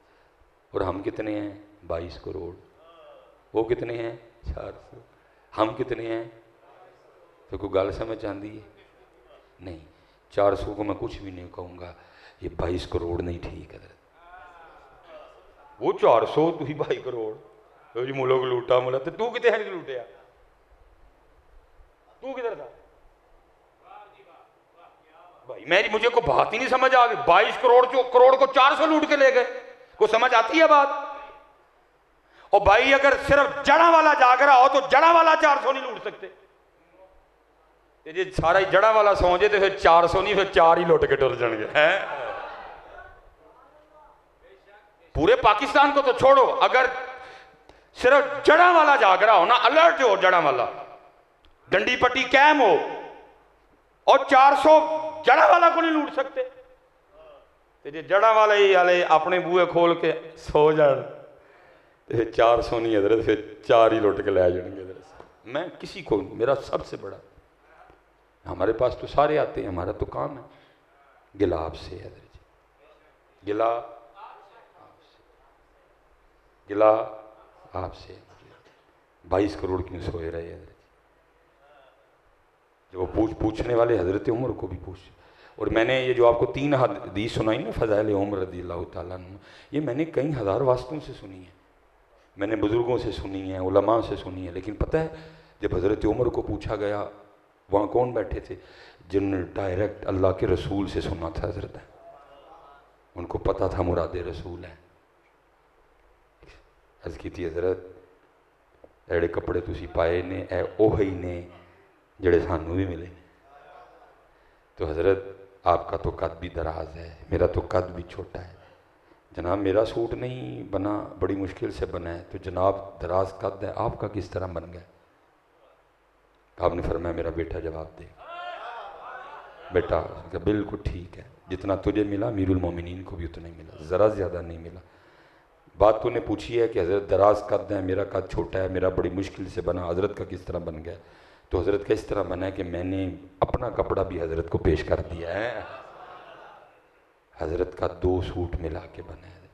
और हम कितने हैं 22 करोड़, वो कितने हैं 400, हम कितने हैं, तो कोई गल समझ आती है नहीं। 400 को मैं कुछ भी नहीं कहूँगा, ये 22 करोड़ नहीं ठीक है। वो 400 तुम 22 करोड़ जी मुल्क लूटा मुला, तो तू कितने है लूटिया, तू किधर था भाई? मुझे को बात ही नहीं समझ आ गई। 22 करोड़ को 400 लूट के ले गए, को समझ आती है बात? और भाई अगर सिर्फ जड़ा वाला जाग रहा हो तो जड़ा वाला 400 नहीं लूट सकते। जे सारा ही जड़ा वाला सौ जाए तो फिर 400 नहीं, फिर 4 ही लुट के टुर जाएंगे हैं। पूरे पाकिस्तान को तो छोड़ो, अगर सिर्फ जड़ा वाला जाग रहा हो ना, अलर्ट हो जड़ा वाला, डंडी पट्टी कैम हो, और 400 जड़ा वाला को नहीं लूट सकते। तो जे जड़ा वाले ही वाले अपने बूहे खोल के सो जान तो फिर 400 नहीं हजरत, फिर 4 ही लुट के ले जाएंगे हजरत। मैं किसी को, मेरा सबसे बड़ा, हमारे पास तो सारे आते हैं, हमारा तो काम है गिला आपसे हजरत जी, गिला गिला आपसे। 22 करोड़ क्यों सोए रहे हजरत? जो पूछने वाले हजरत उमर को भी पूछ। और मैंने ये जो आपको 3 हदीस सुनाई ना फ़ज़ाइल उमर रज़ियल्लाहु ताला अन्हु, ये मैंने कई हज़ार वास्तों से सुनी है, मैंने बुज़ुर्गों से सुनी है, उलमा से सुनी है। लेकिन पता है जब हज़रत उमर को पूछा गया, वहाँ कौन बैठे थे? जिन्होंने डायरेक्ट अल्लाह के रसूल से सुना था हज़रत, उनको पता था मुराद रसूल है। अर्ज़ की थी हज़रत एड़े कपड़े तुसी पाए ने, ए ओही ने जड़े सानू भी मिले। तो हज़रत आपका तो कद भी दराज है, मेरा तो कद भी छोटा है। जनाब मेरा सूट नहीं बना, बड़ी मुश्किल से बना है, तो जनाब दराज कद है, आपका किस तरह बन गया? आपने फरमाया मेरा बेटा जवाब दे। बेटा बिल्कुल ठीक है, जितना तुझे मिला अमीरुल मोमिनीन को भी उतना ही मिला, ज़रा ज़्यादा नहीं मिला। बात तूने पूछी है कि हज़रत दराज कद है, मेरा कद छोटा है, मेरा बड़ी मुश्किल से बना, हज़रत का किस तरह बन गया? तो हज़रत का इस तरह बना है कि मैंने अपना कपड़ा भी हज़रत को पेश कर दिया है। हज़रत का 2 सूट मिला के बना है।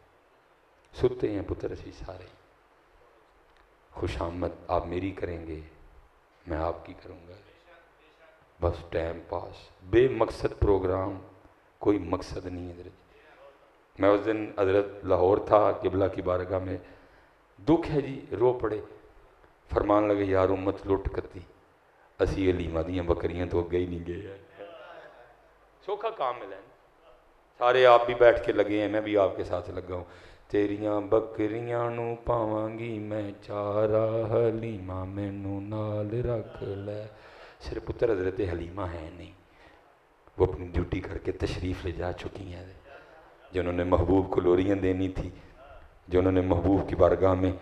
सुनते हैं पुत्र सी सारे, खुशामद आप मेरी करेंगे, मैं आपकी करूँगा, बस टाइम पास, बेमकसद प्रोग्राम, कोई मकसद नहीं है हज़रत। मैं उस दिन हज़रत लाहौर था, किबला की बारगाह में, दुख है जी, रो पड़े, फरमान लगे यार उम्मत लुट करती, असी हलीमा दियाँ बकरियां तो अगे ही नहीं गए। सौखा काम मिला है, सारे आप भी बैठ के लगे हैं, मैं भी आपके साथ लगा हूँ। तेरियां बकरियां नू पावांगी मैं चारा, हलीमा मैनू नाल रख ले। सिर्फ पुत्र हज़रत हलीमा है नहीं, वो अपनी ड्यूटी करके तशरीफ़ ले जा चुकी हैं। जो उन्होंने महबूब को लोरियाँ देनी थी, जो उन्होंने महबूब की बारगाह में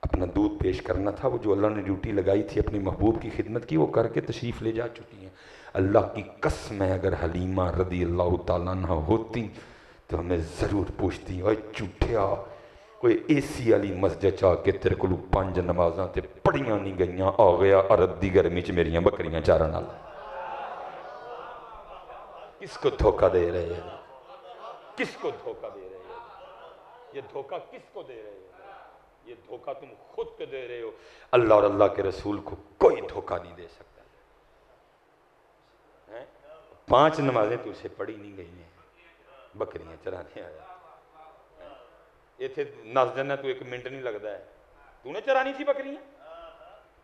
अपना दूध पेश करना था, वो जो अल्लाह ने ड्यूटी लगाई थी अपनी महबूब की खिदमत की, वो करके तशरीफ़ ले जा चुकी हैं। अल्लाह की कसम है अगर हलीमा रज़ियल्लाहु ताला अन्हा होती तो हमें ज़रूर पूछती, और झूठिया कोई एसी वाली मस्जिद चा के तेरे को 5 नमाज़ां ते पढ़ियां नहीं गईयां, आ गया अरब दी गर्मी च मेरियां बकरियां चारण वाला। किसको धोखा दे रहे हैं? किसको धोखा दे रहे हो? ये धोखा किसको दे रहे हो? ये धोखा तुम खुद को दे रहे हो। अल्लाह और अल्लाह के रसूल को कोई धोखा नहीं दे सकता है? 5 नमाजें तुझसे पढ़ी नहीं गई हैं, बकरियां चराने आया, इतने नस जाना, तू 1 मिनट नहीं लगता है। तूने चरानी थी बकरियां,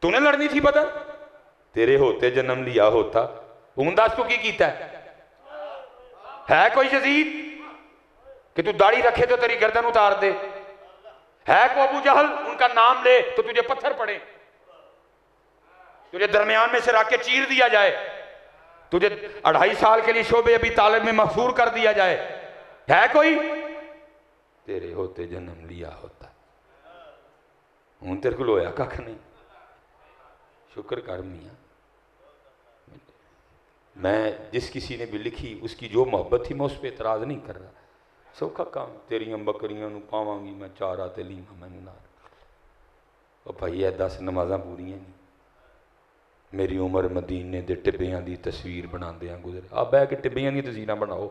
तूने लड़नी थी बदल, तेरे होते जन्म लिया होता। हूं दस तू की कीता है कोई यजीद कि तू दाढ़ी रखे तो तेरी गर्दन उतार दे? है को अबू जहल उनका नाम ले तो तुझे पत्थर पड़े, तुझे दरमियान में से रख के चीर दिया जाए, तुझे 2.5 साल के लिए शोबे अभी तालिब में महसूर कर दिया जाए? है कोई? तेरे होते जन्म लिया होता। हूं तेरे को होया कख नहीं, शुक्र कर मियां। मैं जिस किसी ने भी लिखी उसकी जो मोहब्बत थी मैं उस पर एतराज़ नहीं कर रहा। सौखा काम, तेरियां बकरियां नू पावांगी मैं चारा ते लीमा मैनू नाल। ओ भाई 10 नमाज़ां पूरियां नहीं, मेरी उम्र मदीने दे टिब्बियां दी तस्वीर बनांदे गुजरे। आ बह के टिब्बियां दी तस्वीरां बनाओ,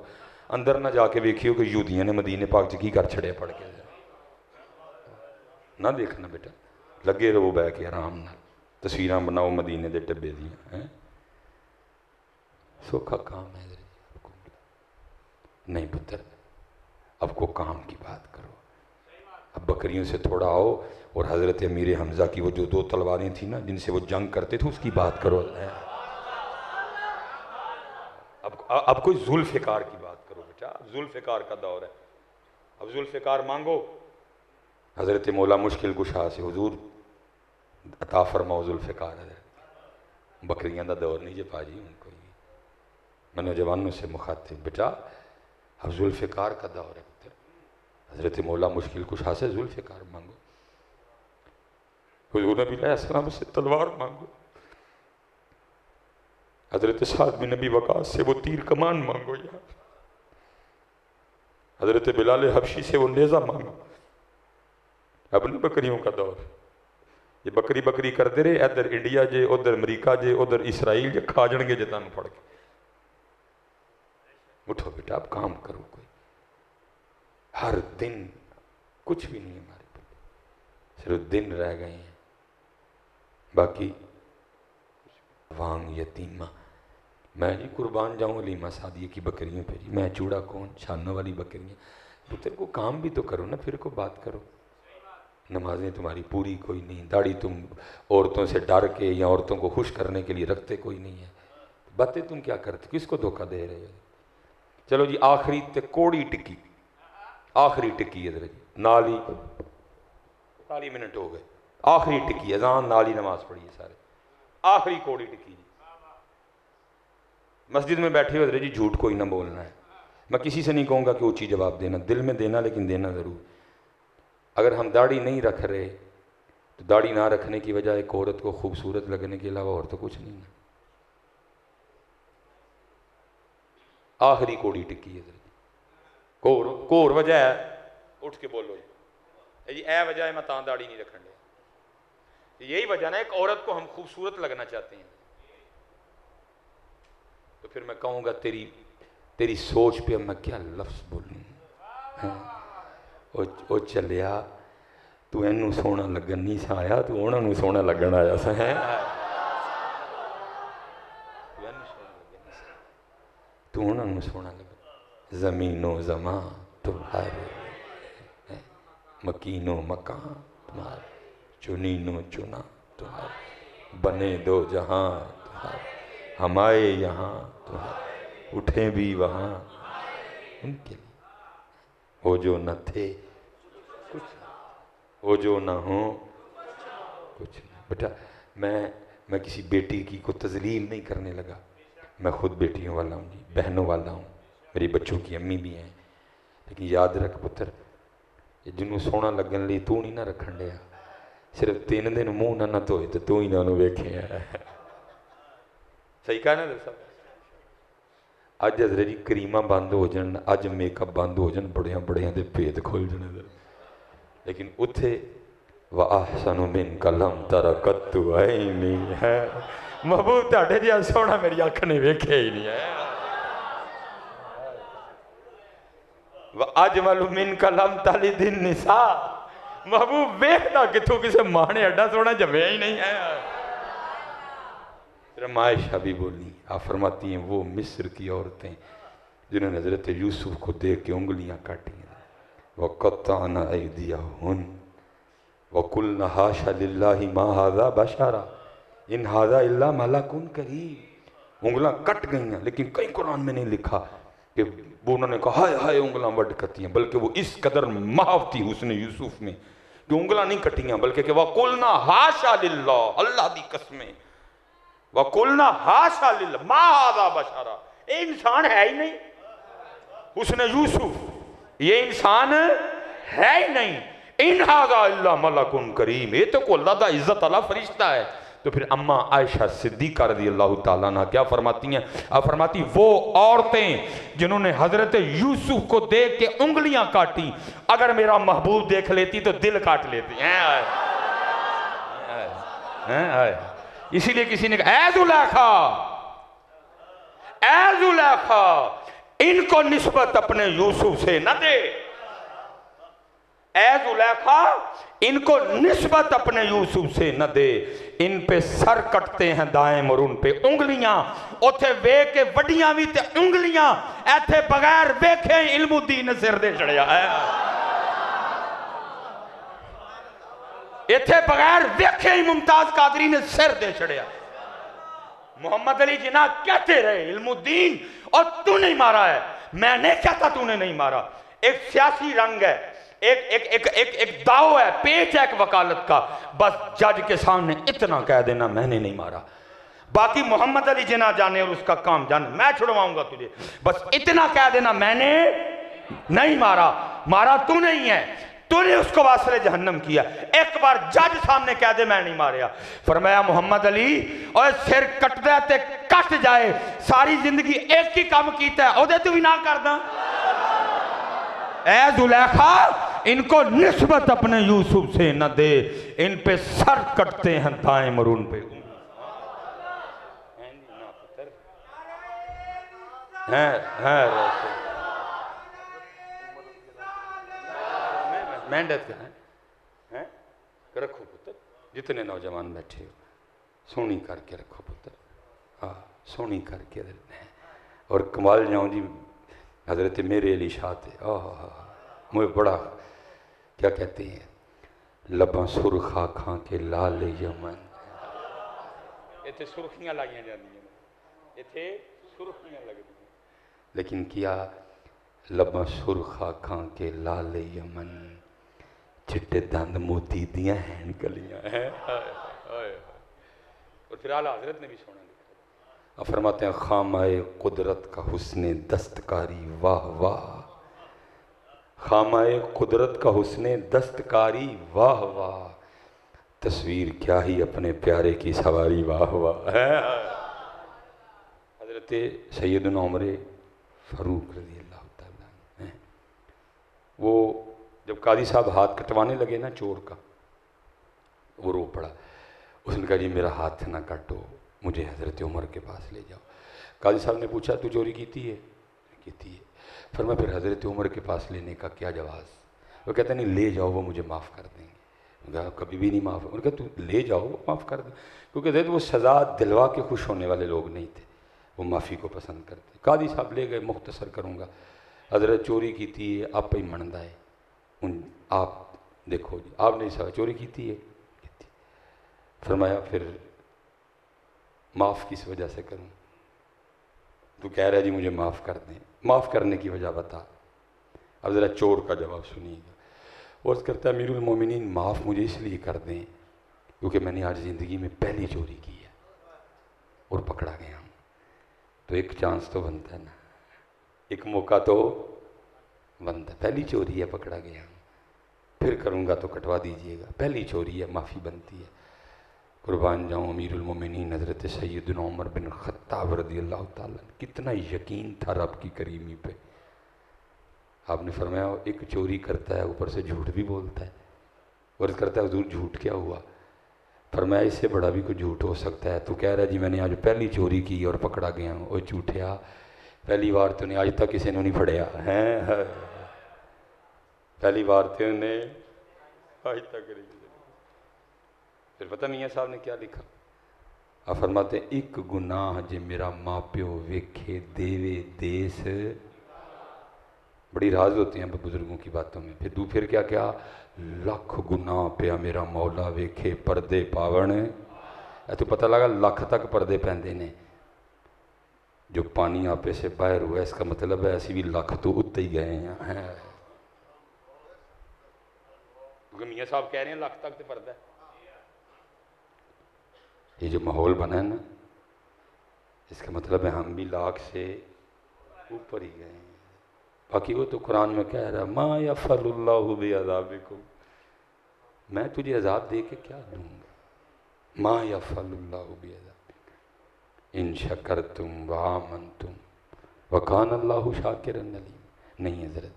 अंदर ना जाके वेखियो कि यूदियां ने मदीने पाक च की कर छड़िया पढ़ के। ना देखना बेटा, लगे रहो बह के आराम नाल, तस्वीरां बनाओ मदीने दे टिब्बे दियां हैं। सौखा काम है नहीं पुत्र, अब को काम की बात करो। अब बकरियों से थोड़ा आओ और हज़रत अमीर हमज़ा की वो जो 2 तलवारें थी ना जिनसे वो जंग करते थे उसकी बात करो। अब कोई जुल्फ़िकार की बात करो बेटा, जुल्फ़िकार का दौर है। अब जुल्फ़िकार मांगो हज़रत मौला मुश्किल कुशा से, हुजूर अता फरमाओ जुल्फ़िकार है। बकरियां का दौर नहीं जे पाजी उनको ही मैं नौजवानों से मुखातिब, बेटा अब जुल्फ़िकार का दौर है पुत्र, हज़रत मौला मुश्किल कुशा से जुल्फ़िकार मांगो, हुजूर नबी अलैहिस्सलाम से तलवार मांगो, हज़रत साद बिन नबी वक़ास से वो तीर कमान मांगो, यार हज़रत बिलाल हबशी से वो नेज़ा मांगो। अब न बकरियों का दौर, ये बकरी बकरी करते रहे, इधर इंडिया जे उधर अमरीका जे उधर इसराइल जे खा जाएंगे जे तुम फड़ के। उठो बेटा अब काम करो, कोई हर दिन कुछ भी नहीं हमारे पास, सिर्फ दिन रह गए हैं, बाकी वांग यतीमा। मैं जी कुर्बान जाऊँ अलीमा सादिया की बकरियों पे जी, मैं चूड़ा कौन, छानों वाली बकरियाँ। पुत्र को काम भी तो करो ना, फिर को बात करो। नमाजें तुम्हारी पूरी कोई नहीं, दाढ़ी तुम औरतों से डर के या औरतों को खुश करने के लिए रखते कोई नहीं है, बातें तुम क्या करते, किसको धोखा दे रहे हो। चलो जी आखिरी ते कोड़ी टिक्की, आखिरी टिक्की इधर जी नाल ही 40 मिनट हो गए, आखिरी टिक्की अजान नाल ही नमाज पढ़ी है सारे, आखिरी कोड़ी टिक्की जी। मस्जिद में बैठे हो जी, झूठ कोई ना बोलना है। मैं किसी से नहीं कहूँगा कि ऊँची जवाब देना, दिल में देना, लेकिन देना ज़रूर। अगर हम दाढ़ी नहीं रख रहे तो दाढ़ी ना रखने की वजह एक औरत को खूबसूरत लगने के अलावा और तो कुछ नहीं है। आखिरी कोड़ी टिक्की है कोर वजह है, उठ के बोलो जी ए वजह है मैं तां दाढ़ी नहीं रखने दे, यही वजह ना, एक औरत को हम खूबसूरत लगना चाहते हैं। तो फिर मैं कहूँगा तेरी सोच पे मैं क्या लफ्ज़ बोलूँ। ओ चलिया तू इनू सोहना लगन नहीं सा आया, तू उन्होंने सोहना लगन आया सा है, तू उन्होंने सोहना लग। ज़मीनो ज़मा तुम्हारे, मकीनो मकान तुम्हारे, चुनीनो चुना तुम्हारे, बने दो जहां तुम्हारे, हम आए यहाँ तुम्हारे, उठे भी वहाँ उनके लिए। वो जो न थे कुछ, वो जो ना हो कुछ नहीं। बेटा मैं किसी बेटी की को तजलील नहीं करने लगा, मैं खुद बेटियों वाला हूँ जी, बहनों वाला हूँ, मेरी बच्चों की अम्मी भी हैं। लेकिन याद रख पुत्र, जिन्होंने सोहना लगन ली तू नहीं ना रखन दिया, सिर्फ 3 दिन मुँह ना धोए तो तू ही ना उन्होंने वेखे। सही कहा ना सब। अज हजरे जी क्रीमा बंद हो जान, अज मेकअप बंद हो जान, बड़िया के भेद खुल जाने। लेकिन उत्थे व अहसनु मिनका लम तरकतु ऐनी है, महबूब तुहाडे जिहा सोहना मेरी अख ने वेख्या ही नहीं है। व अजमलु मिनका लम तलिदिन निसा, महबूब वेखदा किथों किसी मां ने एडा सोहना जम्मिया ही नहीं है। रमाइशा भी बोली, आप फरमाती हैं वो मिस्र की औरतें जिन्होंने हजरत यूसुफ को देख के उंगलियां काटी, वक़त्तअना अयदियहुन वक़ुल्ना हाशा लिल्लाहि मा हाज़ा बशरा इन हाज़ा इल्ला मलकुन करीम। उंगलियां कट गई, लेकिन कहीं कुरान में नहीं लिखा कि वो उन्होंने कहा हाय हाय उंगलियां वट कती हैं, बल्कि वो इस कदर महव थी हुस्न यूसुफ में कि उंगलियां नहीं कटियां, बल्कि कि वक़ुल्ना हाशा लिल्लाह, अल्लाह दी कसमें, वक़ुल्ना हाशा लिल्लाह मा हाज़ा बशरा, ये इंसान है ही नहीं। हुस्न यूसुफ ये इंसान है ही नहीं। इन हाज़ा इल्ला मलकुन करीम, ये तो को अल्लाह दा इज्जत वाला फरिश्ता है। तो फिर अम्मा आयशा सिद्दीक़ा रज़ियल्लाहु ताला अन्हा क्या फरमाती हैं? आप फरमाती वो औरतें जिन्होंने हजरत यूसुफ को देख के उंगलियां काटी, अगर मेरा महबूब देख लेती तो दिल काट लेती हैं। इसीलिए किसी ने कहा ऐ जुलैखा इनको निस्बत अपने यूसुफ से न दे, ऐ जुलैखा इनको निस्बत अपने यूसुफ से न दे, इन पे सर कटते हैं दाएं और उन पे उंगलियां, उथे वेख के वड्डियां भी ते उंगलियां, ऐथे बगैर वेखे इल्मुद्दीन सिर दे चढ़िया है। इत्थे बगैर देखे ही मुमताज कादरी ने सिर दे छड़िया। मोहम्मद अली जिन्ना कहते रहे इल्मुद्दीन, और तू नहीं मारा है। मैं नहीं कहता तूने नहीं मारा। एक सियासी रंग है, एक एक एक एक एक दाव है, पेच है एक वकालत का। बस जज के सामने इतना कह देना मैंने नहीं मारा, बाकी मोहम्मद अली जिन्ना जाने और उसका काम जाने, मैं छुड़वाऊंगा तुझे। बस इतना कह देना मैंने नहीं मारा। मारा तू नहीं है, तूने उसको वासले जहन्नम किया। एक बार जज सामने कह दे मैं नहीं मारिया। फरमाया मोहम्मद अली और सिर कटदा ते कट जाए, सारी जिंदगी एक ही काम कीता है, ओदे तू भी ना करदा। ऐ जुलेखा, इनको निस्बत अपने यूसुफ से न दे, इन पे सर कटते हैं दाएं मरून पे। मेहनत है रखो पुत्र, जितने नौजवान बैठे हो सोनी करके रखो पुत्र। हाँ सोनी करके और कमाल जाऊँ जी हजरत मेरे अली शाह थे। मुझे बड़ा क्या कहते हैं, लबा सुरखा खां के लाल यमन, इतने सुर्खियाँ लाइया जांदियां, इतने सुर्खियाँ लगदियां, लेकिन क्या लबा सुरखा खां के लाल यमन, चिट्टे दंद मोती दियां हैं गलियां हैं। और फिर आला हजरत ने भी सोना लिखा, फरमाते हैं खामाए कुदरत का हुस्ने दस्तकारी वाह वाह, खामाए कुदरत का हुस्ने दस्तकारी वाह वाह, तस्वीर क्या ही अपने प्यारे की सवारी वाह वाह। हजरत सैयदना उमर फारूक रज़ी अल्लाह ताला, वो जब कादी साहब हाथ कटवाने लगे ना चोर का, वो रो पड़ा। उसने कहा जी मेरा हाथ ना काटो, मुझे हजरत उमर के पास ले जाओ। कादी साहब ने पूछा तू चोरी की है? फिर मैं फिर हजरत उमर के पास लेने का क्या जवाब? वो कहते नहीं ले जाओ, वो मुझे माफ़ कर देंगे। कभी भी नहीं माफ़। उन्होंने कहा तू ले जाओ वो माफ़ कर दें, क्योंकि वो सज़ा दिलवा के खुश होने वाले लोग नहीं थे, वो माफ़ी को पसंद करते। कादी साहब ले गए, मुख्तसर करूँगा, हजरत चोरी की थी आप ही मनदा है, उन आप देखो जी आपने सब चोरी की थी। फरमाया फिर माफ़ किस वजह से करूँ? तू कह रहा है जी मुझे माफ़ कर दें, माफ़ करने की वजह बता। अब ज़रा चोर का जवाब सुनिएगा। और करता है अमीरुल मोमिनीन माफ़ मुझे इसलिए कर दें क्योंकि मैंने आज ज़िंदगी में पहली चोरी की है और पकड़ा गया हूँ, तो एक चांस तो बनता है ना, एक मौका तो बनता। पहली चोरी है, पकड़ा गया हूँ, फिर करूँगा तो कटवा दीजिएगा। पहली चोरी है, माफ़ी बनती है। कुर्बान जाऊँ अमीरुल मोमिनीन हज़रत सैयदना उमर बिन ख़त्ताब रज़ी अल्लाह ताला, कितना यकीन था रब की करीमी पे। आपने फरमाया एक चोरी करता है ऊपर से झूठ भी बोलता है, और करता है हुज़ूर झूठ क्या हुआ? फरमाया इससे बड़ा भी कोई झूठ हो सकता है। तू कह रहा है जी मैंने आज पहली चोरी की और पकड़ा गया हूँ, और झूठिया पहली बार तो नहीं आज तक किसी ने नहीं फड़िया है, पहली बार तो उन्हें आज तक नहीं। फिर पता नहीं है साहब ने क्या लिखा, आप फरमाते एक गुनाह जे मेरा माँ प्यो वेखे देवे देश। बड़ी राज होती हैं बुजुर्गों की बातों में। फिर क्या क्या लख गुनाह पिया मेरा मौला वेखे पर्दे पावण। तो पता लगा लख तक पर्दे पैंदे ने, जो पानी आपे से बाहर हुआ इसका मतलब है ऐसी भी लख तो उत्ते ही गए हैं। क्योंकि मियाँ साहब कह रहे हैं लख तक तो पर्दा है। ये जो माहौल बना है ना, इसका मतलब है हम भी लाख से ऊपर ही गए हैं। बाकी वो तो कुरान में कह रहा है मा यफ़अलुल्लाहु बिअज़ाबिकुम, मैं तुझे अजाब दे के क्या दूंगा। मा यफ़अलुल्लाहु बिअज़ाबिकुम इन शकरतुम व आमनतुम व कान अल्लाहु शाकिरन अलीम। नहीं हजरत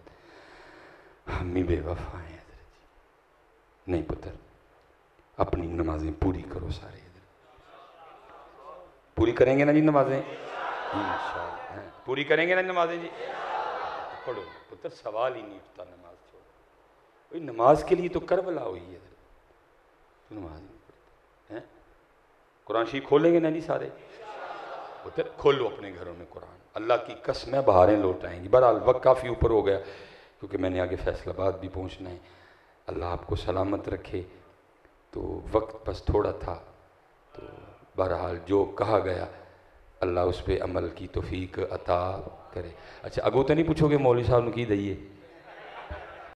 हम ही बेवफा हैं हजरत जी। नहीं पुत्र, अपनी नमाजें पूरी करो सारे, पूरी करेंगे ना जी नमाजें इंशाअल्लाह, पूरी करेंगे ना नमाजें जी। पढ़ो पुत्र, सवाल ही नहीं उठता नमाज छोड़। नमाज के लिए तो करबला हुई है, तो नमाज नहीं पढ़ते हैं। कुरान शरीफ खोलेंगे ना जी सारे पुत्र, खोलो अपने घरों में कुरान। अल्लाह की कसम है बहारें लौट आएंगी। बहरहाल वक्त काफ़ी ऊपर हो गया क्योंकि मैंने आगे फैसलाबाद भी पहुँचना है। अल्लाह आपको सलामत रखे। तो वक्त बस थोड़ा था, तो बहरहाल जो कहा गया अल्लाह उस पर अमल की तौफीक अता करे। अच्छा, अगो तो नहीं पूछोगे मौलवी साहब की दईए